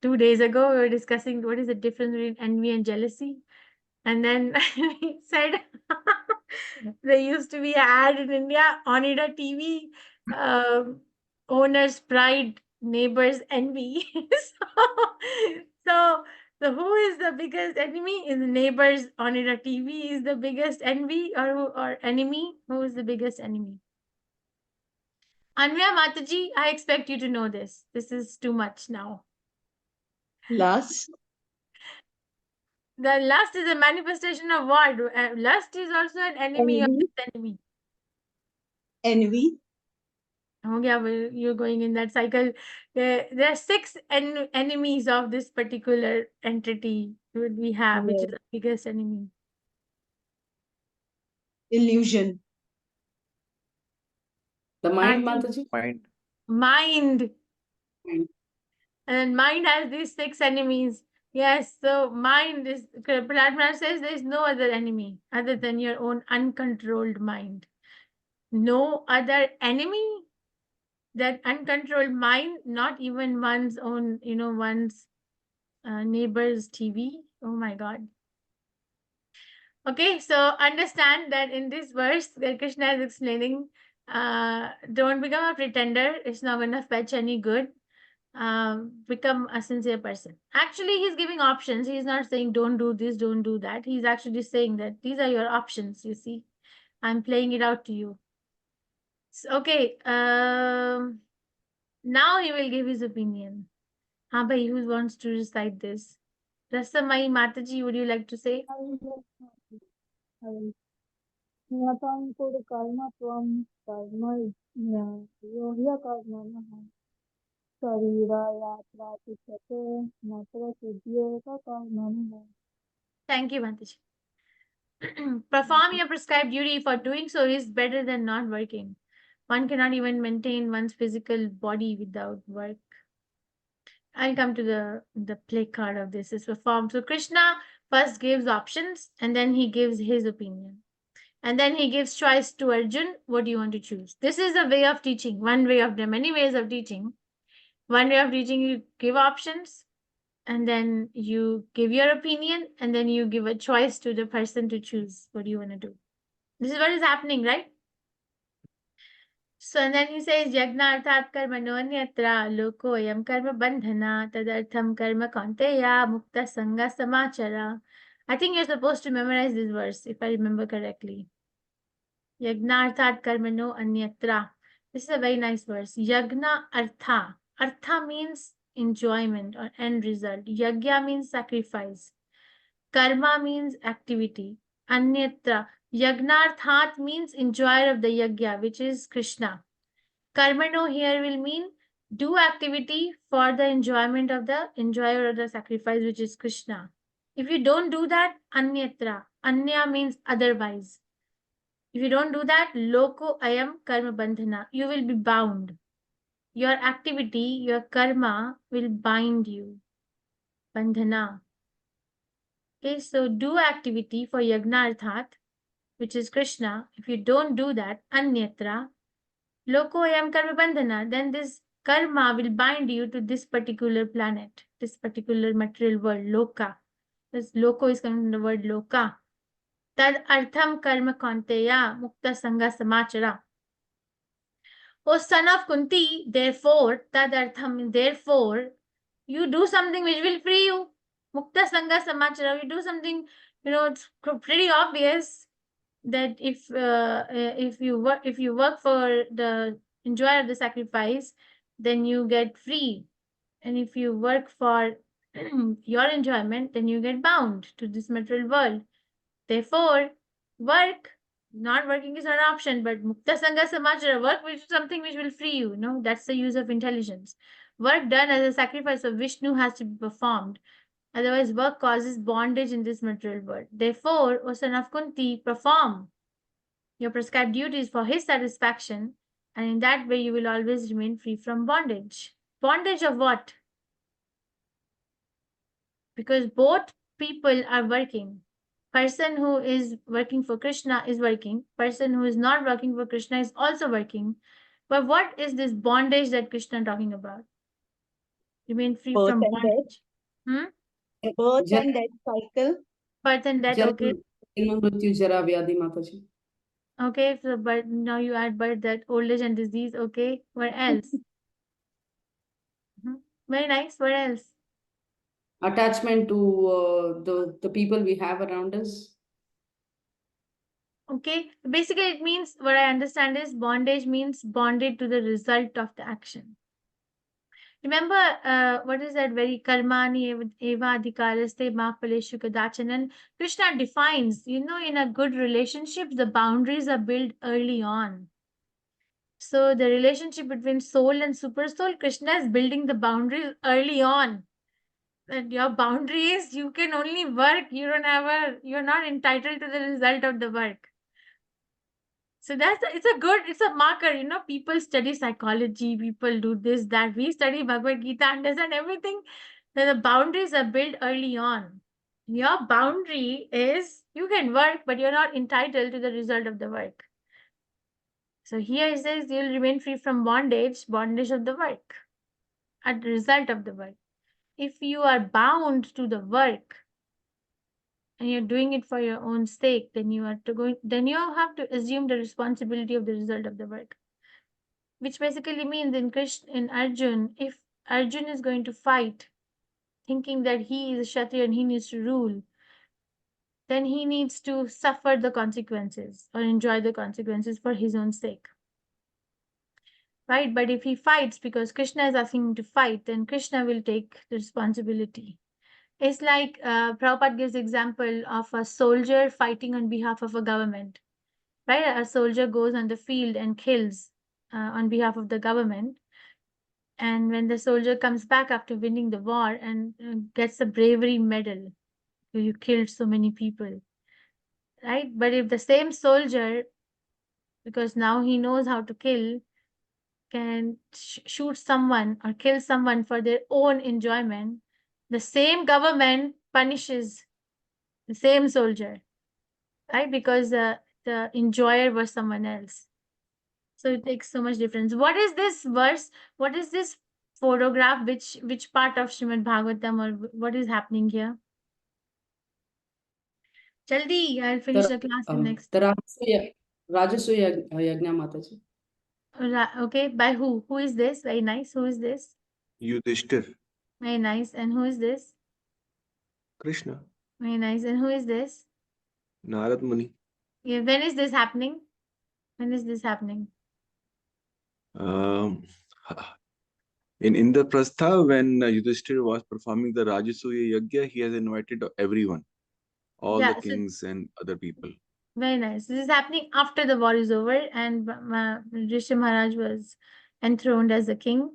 2 days ago, we were discussing what is the difference between envy and jealousy. And then he said, there used to be an ad in India, Onida TV, owner's pride, neighbor's envy. so, so who is the biggest enemy? Is the neighbors on it a TV is the biggest envy or enemy? Who is the biggest enemy? Anvya Mataji, I expect you to know this. This is too much now. Lust. The lust is a manifestation of what? Lust is also an enemy of Envy. this enemy. Envy. Oh yeah, well, you're going in that cycle. There are 6 enemies of this particular entity we have, which is the biggest enemy. Illusion. The mind, Arjun, Mataji? Mind. mind. Mind. And mind has these 6 enemies. Yes, so mind is, Prahlad Maharaj says there is no other enemy other than your own uncontrolled mind. No other enemy. That uncontrolled mind, not even one's own, one's neighbor's TV. Oh my God. Okay, so understand that in this verse that Krishna is explaining, don't become a pretender. It's not going to fetch any good. Become a sincere person. Actually, he's giving options. He's not saying don't do this, don't do that. He's actually saying that these are your options. You see, I'm playing it out to you. So, okay. Now he will give his opinion. Bhai, who wants to recite this? Rasamai Mataji, would you like to say? Niyatam kudu karma tvam karma yohya karma Sarira yatra tichate matra siddhyeka karma. Thank you, Mataji. Perform your prescribed duty. For doing so is better than not working. One cannot even maintain one's physical body without work. I'll come to the play card of this is performed. So Krishna first gives options and then he gives his opinion. And then he gives choice to Arjun. What do you want to choose? This is a way of teaching. One way of, there are many ways of teaching. One way of teaching, you give options and then you give your opinion and then you give a choice to the person to choose. What do you want to do? This is what is happening, right? So and then he says, Yagna arthat karma nonyatra loko yam karma bandhana tadartham karma kaunteya mukta sanga samachara. I think you're supposed to memorize this verse, if I remember correctly. Yagna arthat karma no anyatra. This is a very nice verse. Yagna artha. Artha means enjoyment or end result. Yagya means sacrifice. Karma means activity. Anyatra. Yagnarthat means enjoyer of the yagya, which is Krishna. Karmano here will mean do activity for the enjoyment of the enjoyer of the sacrifice, which is Krishna. If you don't do that, anyatra. Anya means otherwise. If you don't do that, loko ayam karma bandhana. You will be bound. Your activity, your karma will bind you. Bandhana. Okay, so do activity for yagna arthat, which is Krishna. If you don't do that, anyatra, loko ayam karma bandhana, then this karma will bind you to this particular planet, this particular material world, loka. This loko is coming from the word loka. Tad artham karma kaunteya mukta sanga samachara. O son of Kunti, therefore, tad artham, therefore, you do something which will free you. Mukta sanga samachara, you do something, it's pretty obvious that if you work for the enjoyer of the sacrifice, then you get free, and if you work for your enjoyment, then you get bound to this material world. Therefore, work. Not working is not an option, but mukta sanga samachara, work which is something which will free you. That's the use of intelligence. Work done as a sacrifice of Vishnu has to be performed. Otherwise, work causes bondage in this material world. Therefore, O son of Kunti, perform your prescribed duties for his satisfaction, and in that way you will always remain free from bondage. Bondage of what? Because both people are working. Person who is working for Krishna is working. Person who is not working for Krishna is also working. But what is this bondage that Krishna is talking about? Remain free Birth from and death. bondage. Birth and death cycle. Birth and death, okay. Janma, mrityu, jara, vyadhi, Mataji. Okay, so but now you add birth, death, old age and disease, okay. What else? Very nice. What else? Attachment to the people we have around us. Okay, basically it means, what I understand is bondage means bonded to the result of the action. Remember, what is that very karmani eva adhikaraste ma phaleshu kadachanan? Krishna defines, in a good relationship, the boundaries are built early on. So the relationship between soul and super soul, Krishna is building the boundaries early on. And your boundary is you can only work, you're not entitled to the result of the work. So it's a marker, people study psychology, people do this, that. We study Bhagavad Gita, understand everything. That the boundaries are built early on. Your boundary is you can work, but you're not entitled to the result of the work. So here it says you'll remain free from bondage of the work, at the result of the work. If you are bound to the work and you're doing it for your own sake, then you have to assume the responsibility of the result of the work. Which basically means in Arjun, if Arjun is going to fight, thinking that he is a Kshatriya and he needs to rule, then he needs to suffer the consequences or enjoy the consequences for his own sake. Right? But if he fights because Krishna is asking him to fight, then Krishna will take the responsibility. It's like Prabhupada gives example of a soldier fighting on behalf of a government. Right? A soldier goes on the field and kills on behalf of the government. And when the soldier comes back after winning the war and gets a bravery medal, you killed so many people, right? But if the same soldier, because now he knows how to kill, can shoot someone or kill someone for their own enjoyment, the same government punishes the same soldier, right? Because the enjoyer was someone else. So it makes so much difference. What is this verse? What is this photograph? Which part of Srimad Bhagavatam, or what is happening here? Jaldi, I'll finish the class in next. The Rajasuya Yajna, Mataji. Okay, by who? Who is this? Very nice. Who is this? Yudhishthir. Very nice. And who is this? Krishna. Very nice. And who is this? Narad Muni. Yeah, when is this happening? When is this happening? In Indraprastha, when Yudhishthir was performing the Rajasuya Yajna, he has invited everyone, all the kings and other people. Very nice. This is happening after the war is over and Yudhishthira Maharaj was enthroned as the king.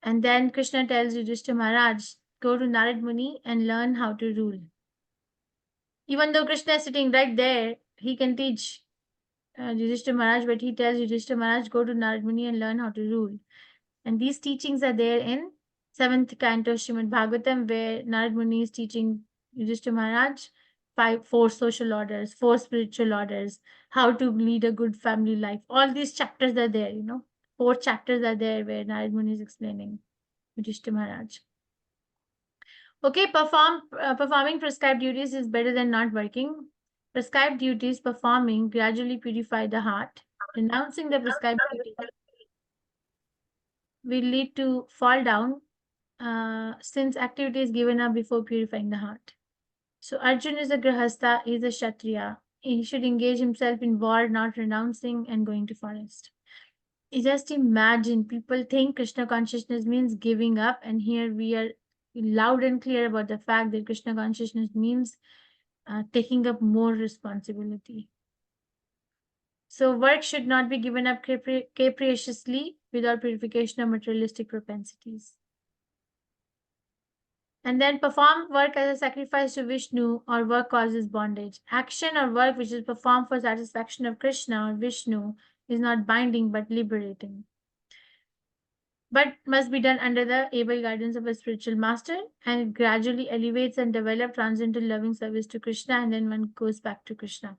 And then Krishna tells Yudhishthira Maharaj, go to Narad Muni and learn how to rule. Even though Krishna is sitting right there, he can teach Yudhishthira Maharaj, but he tells Yudhishthira Maharaj, go to Narad Muni and learn how to rule. And these teachings are there in 7th canto Srimad Bhagavatam, where Narad Muni is teaching Yudhishthira Maharaj 4 social orders, 4 spiritual orders, how to lead a good family life. All these chapters are there, 4 chapters are there where Narad Muni is explaining Yudhishthira Maharaj. Okay, performing prescribed duties is better than not working. Prescribed duties performing gradually purify the heart. Renouncing the prescribed duty will lead to fall down since activity is given up before purifying the heart. So Arjun is a grahastha, he is a kshatriya. He should engage himself in war, not renouncing and going to forest. Just imagine, people think Krishna consciousness means giving up, and here we are loud and clear about the fact that Krishna consciousness means taking up more responsibility. So work should not be given up capriciously without purification of materialistic propensities. And then perform work as a sacrifice to Vishnu, or work causes bondage. Action or work which is performed for satisfaction of Krishna or Vishnu is not binding but liberating, but must be done under the able guidance of a spiritual master, and it gradually elevates and develops transcendental loving service to Krishna, and then one goes back to Krishna.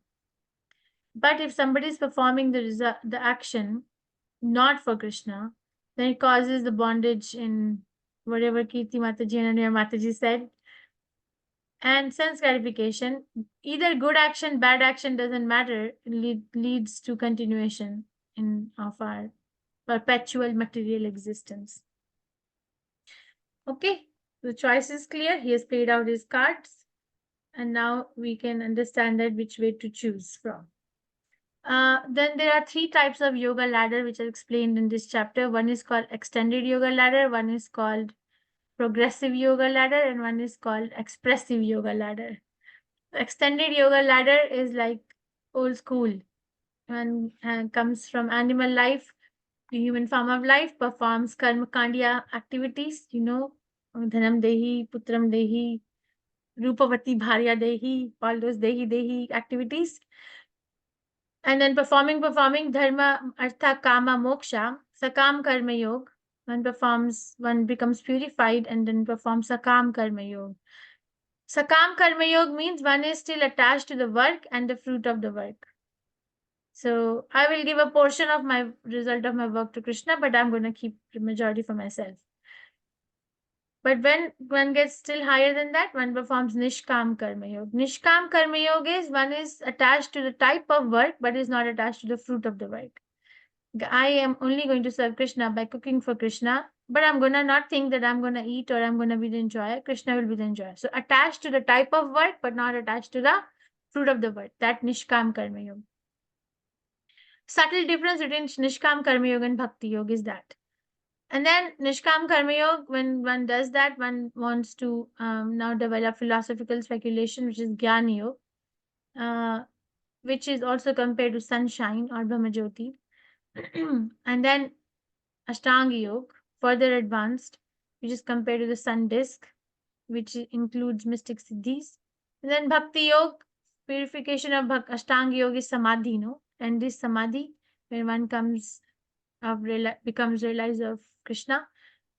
But if somebody is performing the action not for Krishna, then it causes the bondage in whatever Kirti Mataji and Aniya Mataji said. And sense gratification, either good action, bad action, doesn't matter, leads to continuation of our perpetual material existence. Okay, the choice is clear. He has played out his cards, and now we can understand that which way to choose from. Then there are 3 types of yoga ladder which are explained in this chapter. One is called extended yoga ladder, one is called progressive yoga ladder, and one is called expressive yoga ladder. The extended yoga ladder is like old school and comes from animal life to human form of life, performs karma kandiya activities, dhanam dehi, putram dehi, rupavati bharya dehi, all those dehi activities. And then performing dharma, artha, kama, moksha, sakam karma yoga. One becomes purified and then performs sakam karma yoga. Sakam karma yoga means one is still attached to the work and the fruit of the work. So I will give a portion of my result of my work to Krishna, but I'm going to keep the majority for myself. But when one gets still higher than that, one performs Nishkam Karma Yoga. Nishkam Karma Yoga is one is attached to the type of work, but is not attached to the fruit of the work. I am only going to serve Krishna by cooking for Krishna, but I'm going to not think that I'm going to eat or I'm going to be the enjoyer. Krishna will be the enjoyer. So attached to the type of work, but not attached to the fruit of the work. That Nishkam Karma Yoga. Subtle difference between Nishkam Karma Yoga and Bhakti Yoga is that. And then Nishkam Karma Yoga, when one does that, one wants to now develop philosophical speculation, which is Jnana Yoga, which is also compared to sunshine or Brahmajyoti. And then Ashtanga Yoga, further advanced, which is compared to the sun disk, which includes mystic siddhis. And then Bhakti Yoga, purification of Ashtanga Yoga is Samadhi, and this Samadhi, when one becomes realizer of Krishna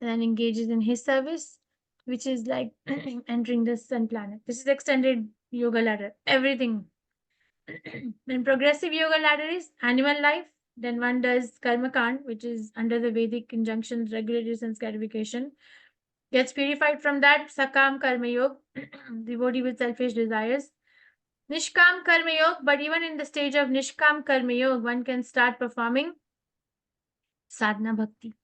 and then engages in his service, which is like entering the sun planet. This is extended yoga ladder, everything. Then progressive yoga ladder is animal life. Then one does karma kand, which is under the Vedic injunctions, regulatory sense gratification. Gets purified from that, sakam karma yoga, devotee with selfish desires. Nishkam Karma Yoga, but even in the stage of Nishkam Karma Yoga, one can start performing sadhana bhakti.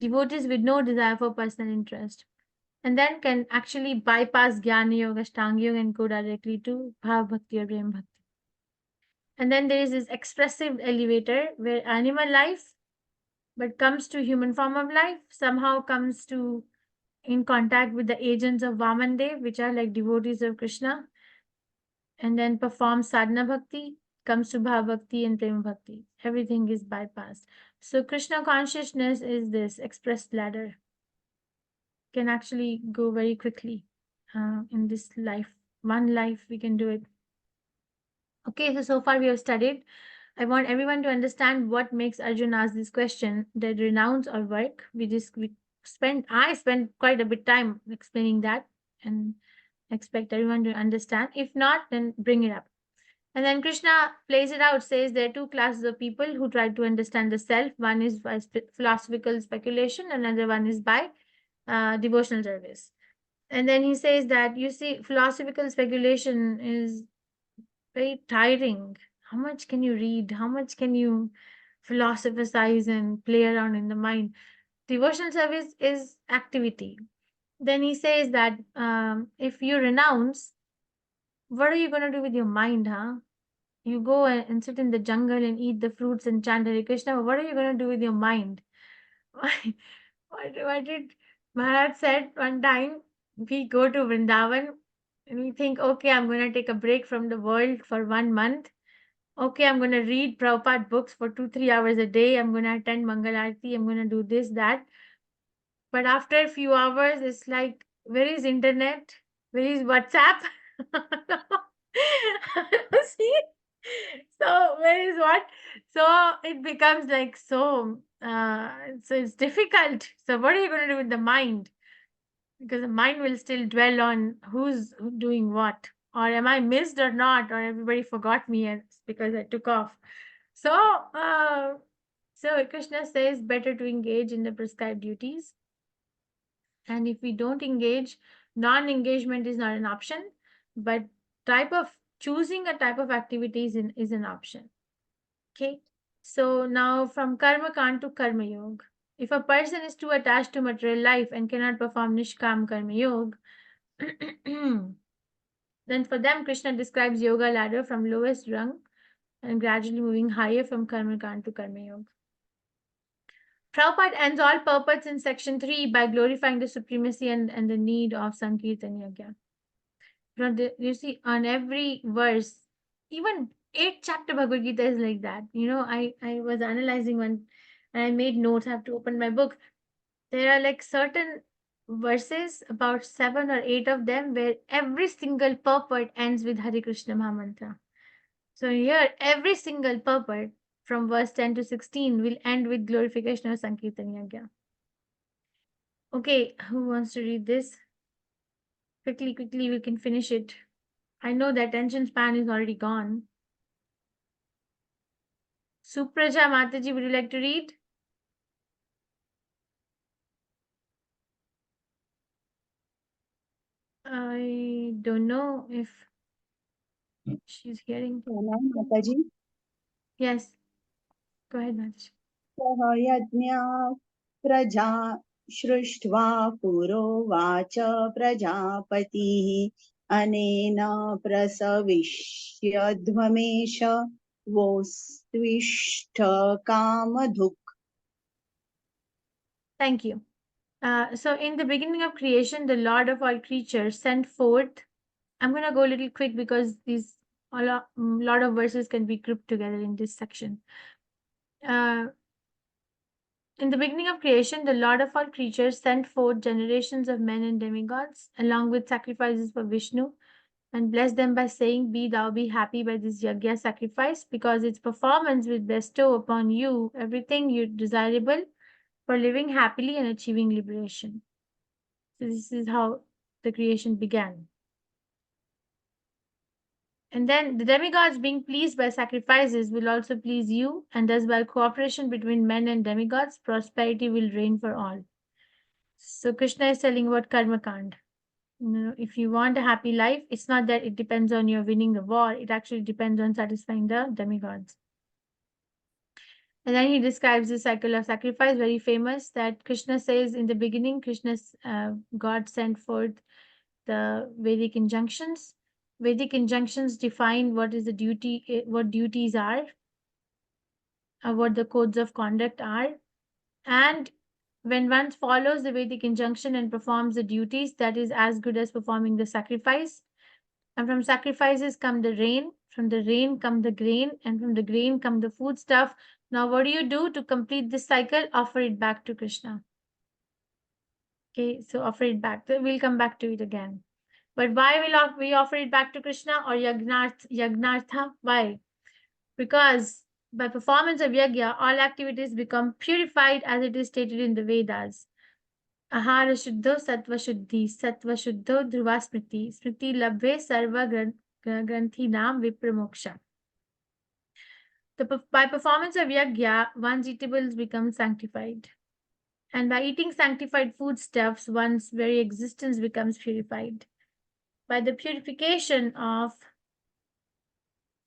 Devotees with no desire for personal interest. And then can actually bypass Jnana Yoga, Ashtanga Yoga, and go directly to Bhav Bhakti or Prem Bhakti. And then there is this expressive elevator where animal life, but comes to human form of life, somehow comes to in contact with the agents of Vamandev, which are like devotees of Krishna, and then performs sadhana bhakti, comes to bhav bhakti and prema bhakti. Everything is bypassed. So Krishna consciousness is this express ladder. Can actually go very quickly in this life. One life we can do it. Okay, so far we have studied. I want everyone to understand what makes Arjun ask this question, the renounce or work. I spent quite a bit time explaining that and expect everyone to understand. If not, then bring it up. And then Krishna plays it out, says there are two classes of people who try to understand the self. One is by philosophical speculation, another one is by devotional service. And then he says that, you see, philosophical speculation is very tiring. How much can you read? How much can you philosophize and play around in the mind? Devotional service is activity. Then he says that if you renounce, what are you going to do with your mind, huh? You go and sit in the jungle and eat the fruits and chant Hare Krishna, but what are you going to do with your mind? What did Maharaj said one time? We go to Vrindavan and we think, okay, I'm going to take a break from the world for 1 month. Okay, I'm going to read Prabhupada books for 2-3 hours a day. I'm going to attend Mangalarti. I'm going to do this, that. But after a few hours, it's like, where is internet? Where is WhatsApp? See? So where is what? So it becomes like so it's difficult. So what are you going to do with the mind? Because the mind will still dwell on who's doing what, or am I missed or not, or everybody forgot me because I took off. So so Krishna says better to engage in the prescribed duties, and if we don't engage, non-engagement is not an option, but type of choosing a type of activity is an option. Okay, so now from karma kand to karma yoga. If a person is too attached to material life and cannot perform nishkam karma yoga, then for them Krishna describes yoga ladder from lowest rung and gradually moving higher from karma kand to karma yoga. Prabhupada ends all purports in section 3 by glorifying the supremacy and the need of Sankirtan Yagya. You see, on every verse, even 8th chapter Bhagavad Gita is like that. You know, I was analyzing one and I made notes. I have to open my book. There are like certain verses, about 7 or 8 of them, where every single purport ends with Hare Krishna Mahamantra. So here, every single purport from verse 10 to 16 will end with glorification of Sankirtan Yagya. Okay, who wants to read this? Quickly, we can finish it. I know the attention span is already gone. Supraja Mataji, would you like to read? I don't know if she's hearing. Mataji. Yes, go ahead, Mataji. सह यज्ञा प्रजा सृष्ट्वा पुरोवाच प्रजापतिः अनेन प्रसविष्यध्वमेष वोस्त्विष्ठ कामधुक्. Thank you. So in the beginning of creation, the Lord of all creatures sent forth. I'm going to go a little quick because these a lot of verses can be grouped together in this section. In the beginning of creation, the Lord of all creatures sent forth generations of men and demigods, along with sacrifices for Vishnu, and blessed them by saying, Be thou be happy by this yagya sacrifice, because its performance will bestow upon you everything you desirable for living happily and achieving liberation. So this is how the creation began. And then the demigods, being pleased by sacrifices, will also please you, and thus by cooperation between men and demigods, prosperity will reign for all. So Krishna is telling about karma kand. If you want a happy life, it's not that it depends on your winning the war. It actually depends on satisfying the demigods. And then he describes the cycle of sacrifice, very famous, that Krishna says in the beginning, God sent forth the Vedic injunctions. Vedic injunctions define what is the duty, what duties are, what the codes of conduct are. And when one follows the Vedic injunction and performs the duties, that is as good as performing the sacrifice. And from sacrifices come the rain, from the rain come the grain, and from the grain come the food stuff. Now, what do you do to complete this cycle? Offer it back to Krishna. Okay, so offer it back. We'll come back to it again. But why will we offer it back to Krishna or Yagnartha? Why? Because by performance of yajna, all activities become purified as it is stated in the Vedas. Ahara Shuddho Sattva Shuddhi, Sattva Shuddho Dhruva Smriti, Smriti Labhe Sarva Granthinam Vipramoksha. By performance of yajna, one's eatables become sanctified. And by eating sanctified foodstuffs, one's very existence becomes purified. By the purification of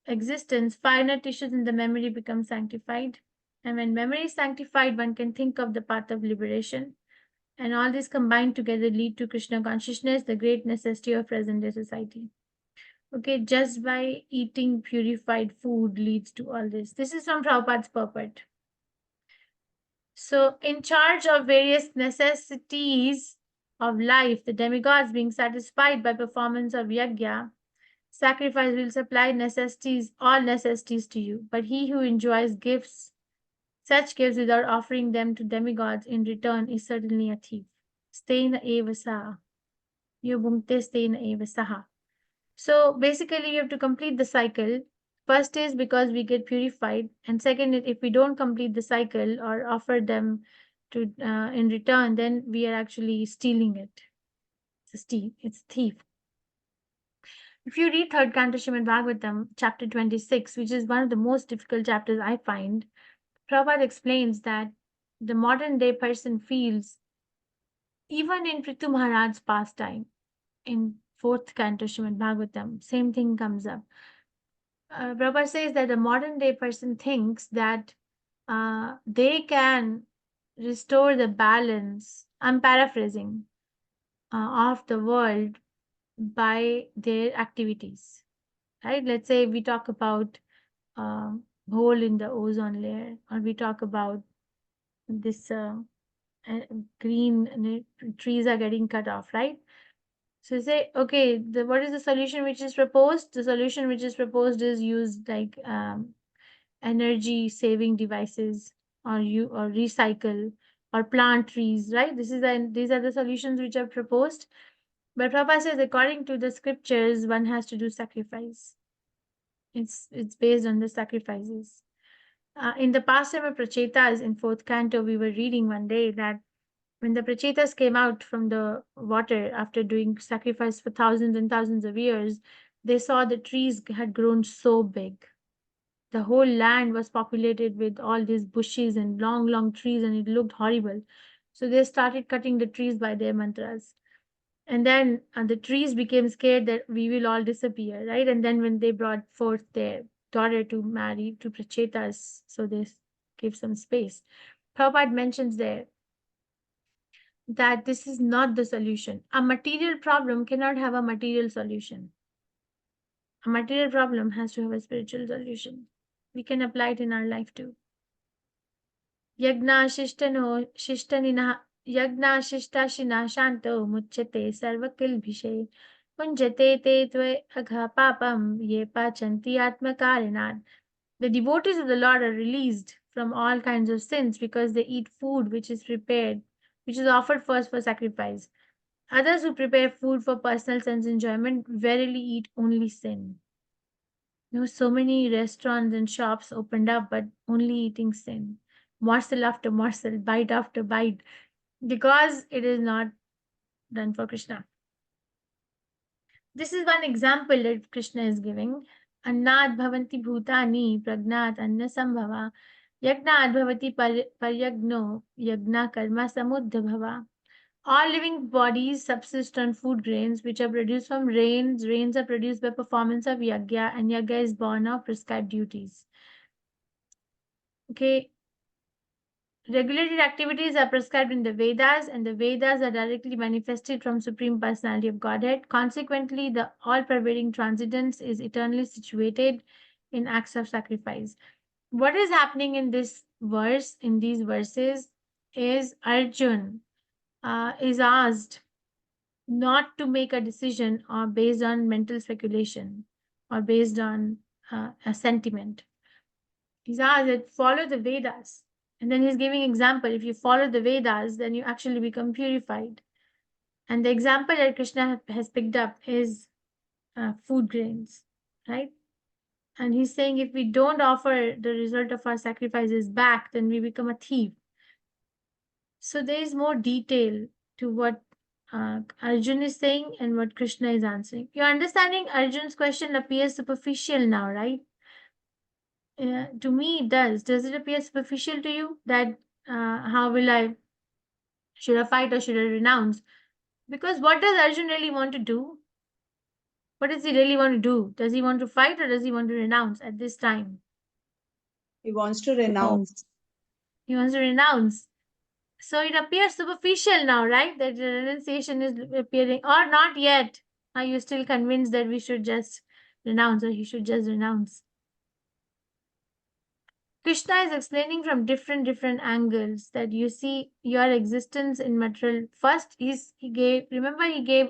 existence, finer tissues in the memory become sanctified. And when memory is sanctified, one can think of the path of liberation. And all this combined together lead to Krishna consciousness, the great necessity of present-day society. Okay, just by eating purified food leads to all this. This is from Prabhupada's purport. So, in charge of various necessities of life, the demigods being satisfied by performance of yajna, sacrifice will supply necessities, all necessities to you. But he who enjoys gifts, such gifts without offering them to demigods in return is certainly a thief. Stena eva saha. Yubhumte stena eva saha. So basically, you have to complete the cycle. First is because we get purified, and second, if we don't complete the cycle or offer them to in return, then we are actually stealing it. It's a thief. If you read third canto Srimad Bhagavatam, chapter 26, which is one of the most difficult chapters I find, Prabhupada explains that the modern day person feels, even in Prithu Maharaj's pastime, in fourth canto Srimad Bhagavatam, same thing comes up. Prabhupada says that the modern day person thinks that they can restore the balance, I'm paraphrasing, of the world by their activities, right? Let's say we talk about hole in the ozone layer, or we talk about this green trees are getting cut off, right? So you say, okay, what is the solution which is proposed? The solution which is proposed is use like energy saving devices, or recycle, or plant trees, right? These are the solutions which are proposed. But Prabhupada says, according to the scriptures, one has to do sacrifice. It's based on the sacrifices. In the pastime of Prachetas in fourth canto, we were reading one day that when the Prachetas came out from the water after doing sacrifice for thousands and thousands of years, they saw the trees had grown so big. The whole land was populated with all these bushes and long, long trees, and it looked horrible. So they started cutting the trees by their mantras. And then the trees became scared that we will all disappear, right? And then when they brought forth their daughter to marry to Prachetas, so they gave some space. Prabhupada mentions there that this is not the solution. A material problem cannot have a material solution. A material problem has to have a spiritual solution. We can apply it in our life too. Yagna Shishta Shanto Muchyate Sarvakil Bhishe Punjate Te Tve Agha Papam Ye Pachanti Atmakarinat. The devotees of the Lord are released from all kinds of sins because they eat food which is prepared, which is offered first for sacrifice. Others who prepare food for personal sense enjoyment verily eat only sin. So many restaurants and shops opened up, but only eating sin. Morsel after morsel, bite after bite, because it is not done for Krishna. This is one example that Krishna is giving. Annad bhavanti bhutani pragnat anna sambhava yagnad bhavati paryagno yagna karma samudha bhava. All living bodies subsist on food grains which are produced from rains. Rains are produced by performance of yagya, and yagya is born of prescribed duties. Okay. Regulated activities are prescribed in the Vedas, and the Vedas are directly manifested from Supreme Personality of Godhead. Consequently, the all-pervading transcendence is eternally situated in acts of sacrifice. What is happening in this verse, in these verses, is Arjun is asked not to make a decision based on mental speculation or based on a sentiment. He's asked that follow the Vedas. And then he's giving example. If you follow the Vedas, then you actually become purified. And the example that Krishna has picked up is food grains, right? And he's saying if we don't offer the result of our sacrifices back, then we become a thief. So there is more detail to what Arjun is saying and what Krishna is answering. Your understanding Arjun's question appears superficial now, right? To me, it does. Does it appear superficial to you that how will I, should I fight or should I renounce? Because what does Arjun really want to do? What does he really want to do? Does he want to fight or does he want to renounce at this time? He wants to renounce. He wants to renounce. So it appears superficial now, right? That the renunciation is appearing, or not yet. Are you still convinced that we should just renounce or he should just renounce? Krishna is explaining from different angles that you see your existence in material. First, he gave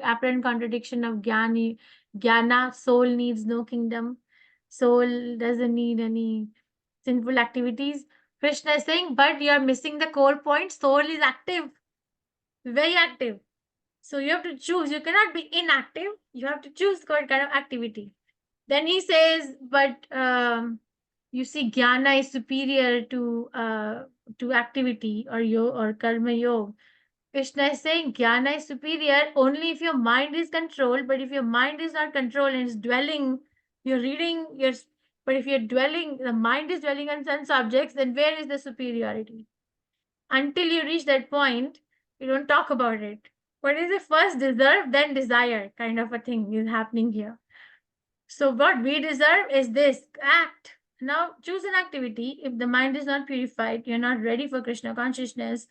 apparent contradiction of jnana, soul needs no kingdom, soul doesn't need any sinful activities. Krishna is saying, but you are missing the core point. Soul is active, very active. So you have to choose. You cannot be inactive. You have to choose what kind of activity. Then he says, but you see, jnana is superior to activity or karma yoga. Krishna is saying jnana is superior only if your mind is controlled. But if your mind is not controlled and is dwelling, you're reading your. But if you're dwelling, the mind is dwelling on sense objects, then where is the superiority? Until you reach that point, you don't talk about it. What is it? First deserve, then desire, kind of a thing is happening here. So what we deserve is this act. Now choose an activity. If the mind is not purified, you're not ready for Krishna consciousness,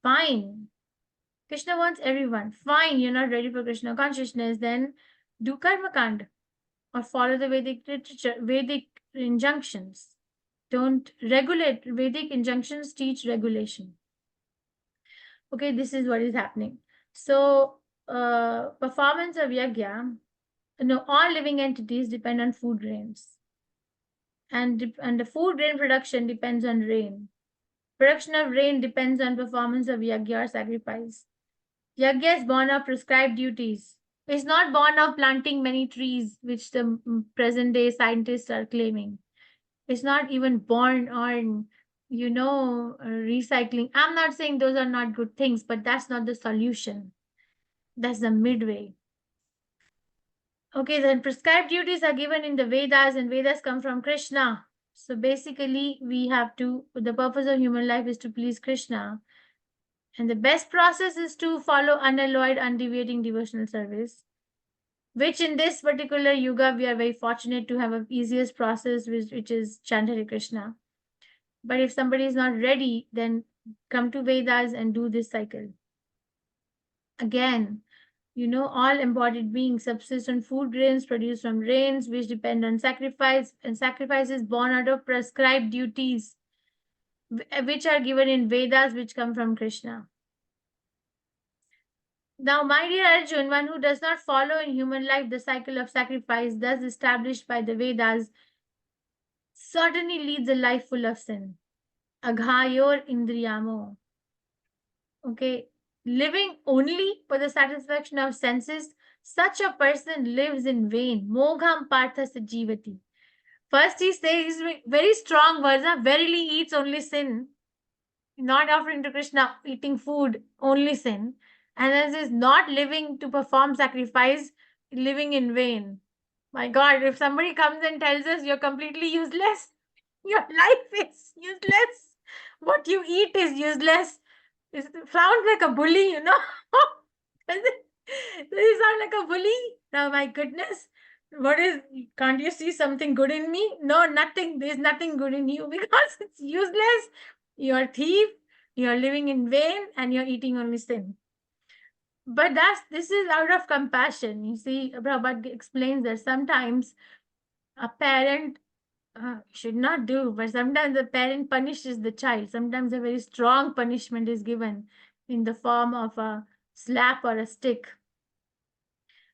fine. Krishna wants everyone. Fine, you're not ready for Krishna consciousness, then do karma kand or follow the Vedic literature, Vedic injunctions. Don't regulate. Vedic injunctions teach regulation. Okay, this is what is happening. So performance of yagya, all living entities depend on food grains. And the food grain production depends on rain. Production of rain depends on performance of yagya or sacrifice. Yagya is born of prescribed duties. It's not born of planting many trees, which the present day scientists are claiming. It's not even born on, recycling. I'm not saying those are not good things, but that's not the solution. That's the midway. Okay, then prescribed duties are given in the Vedas, and Vedas come from Krishna. So basically, the purpose of human life is to please Krishna. And the best process is to follow unalloyed, undeviating devotional service, which in this particular yuga, we are very fortunate to have an easiest process, which is chant Hare Krishna. But if somebody is not ready, then come to Vedas and do this cycle. Again, all embodied beings subsist on food grains produced from rains, which depend on sacrifice, and sacrifice is born out of prescribed duties, which are given in Vedas, which come from Krishna. Now, my dear Arjun, one who does not follow in human life the cycle of sacrifice thus established by the Vedas certainly leads a life full of sin. Aghayor indriyamo. Okay, living only for the satisfaction of senses, such a person lives in vain. Mogham partha sajivati. First he says very strong words, verily eats only sin. Not offering to Krishna, eating food, only sin. And then says not living to perform sacrifice, living in vain. My God, if somebody comes and tells us you're completely useless, your life is useless, what you eat is useless, Is it sound like a bully, you know? Does it sound like a bully? Oh my goodness. What is, can't you see something good in me? No, nothing. There's nothing good in you because it's useless. You're a thief, you're living in vain, and you're eating only sin. But this is out of compassion. You see, Prabhupada explains that sometimes a parent should not do, but sometimes the parent punishes the child. Sometimes a very strong punishment is given in the form of a slap or a stick.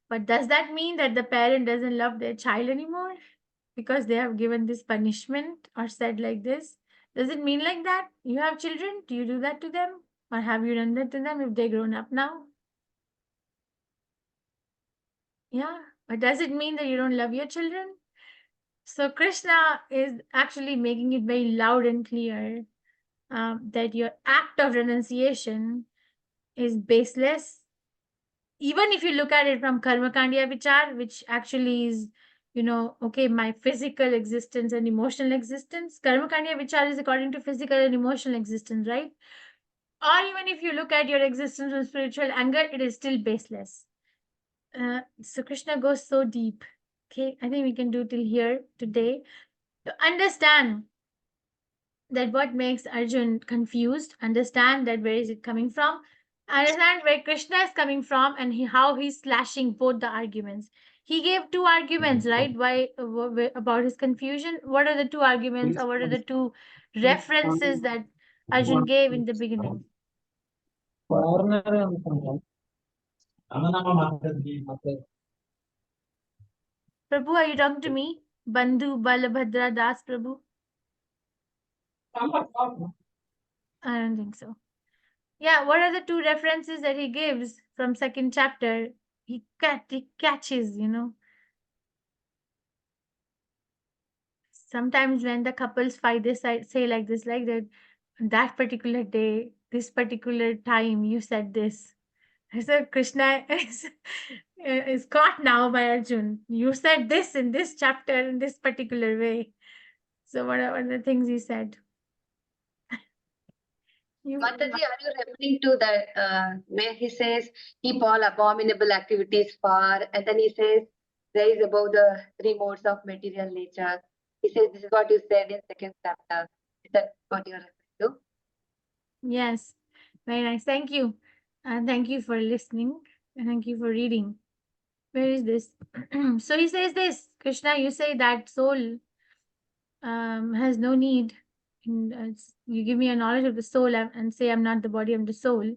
But does that mean that the parent doesn't love their child anymore because they have given this punishment or said like this? Does it mean like that? You have children, do you do that to them? Or have you done that to them if they're grown up now? Yeah, but does it mean that you don't love your children? So Krishna is actually making it very loud and clear that your act of renunciation is baseless. Even if you look at it from karma kandya vichar, which actually is, okay, my physical existence and emotional existence. Karma kandya vichar is according to physical and emotional existence, right? Or even if you look at your existence from spiritual angle, it is still baseless. So Krishna goes so deep. Okay, I think we can do till here today to understand that what makes Arjun confused, understand that where is it coming from, understand where Krishna is coming from, and how he's slashing both the arguments. He gave two arguments, right? Why about his confusion? What are the two arguments, or what are the two references that Arjun gave in the beginning? Prabhu, are you talking to me? Bandhu Balabhadra Das Prabhu? I don't think so. Yeah, what are the two references that he gives from second chapter? He catches, Sometimes when the couples fight, they say like this, like that particular day, this particular time, you said this. So Krishna is caught now by Arjun. You said this in this chapter in this particular way. So what are the things he said? Mataji, are you referring to the where he says, keep all abominable activities far, and then he says, there is about the three modes of material nature. He says, this is what you said in second chapter. Is that what you're referring to? Yes, very nice. Thank you. And thank you for listening. And thank you for reading. Where is this? So he says this, Krishna, you say that soul has no need. You give me a knowledge of the soul and say I'm not the body, I'm the soul.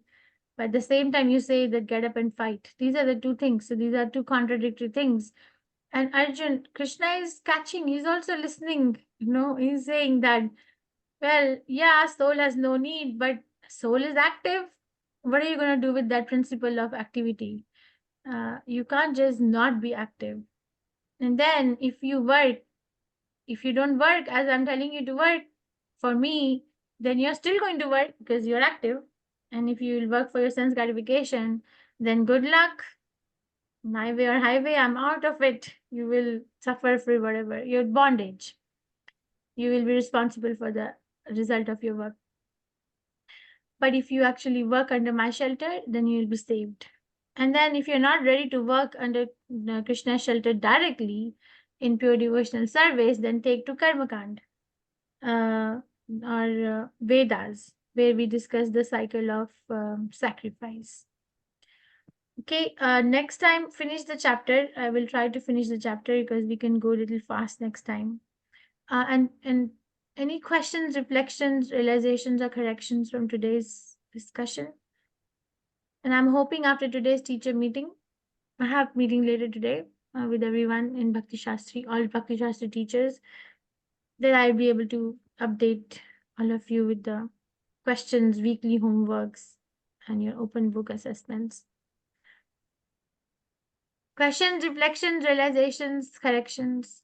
But at the same time, you say that get up and fight. These are the two things. So these are two contradictory things. And Arjun, Krishna is catching, he's also listening. He's saying that, well, yeah, soul has no need, but soul is active. What are you going to do with that principle of activity? You can't just not be active. And then if you don't work as I'm telling you to work for me, then you're still going to work because you're active. And if you will work for your sense gratification, then good luck. My way or highway, I'm out of it. You will suffer for whatever, your bondage. You will be responsible for the result of your work. But if you actually work under my shelter, then you will be saved. And then if you're not ready to work under Krishna's shelter directly in pure devotional service, then take to Karmakand or Vedas, where we discuss the cycle of sacrifice. Okay, next time finish the chapter. I will try to finish the chapter because we can go a little fast next time. And any questions, reflections, realizations, or corrections from today's discussion? And I'm hoping after today's teacher meeting, I have meeting later today with everyone in Bhakti Shastri, all Bhakti Shastri teachers, that I'll be able to update all of you with the questions, weekly homeworks, and your open book assessments. Questions, reflections, realizations, corrections.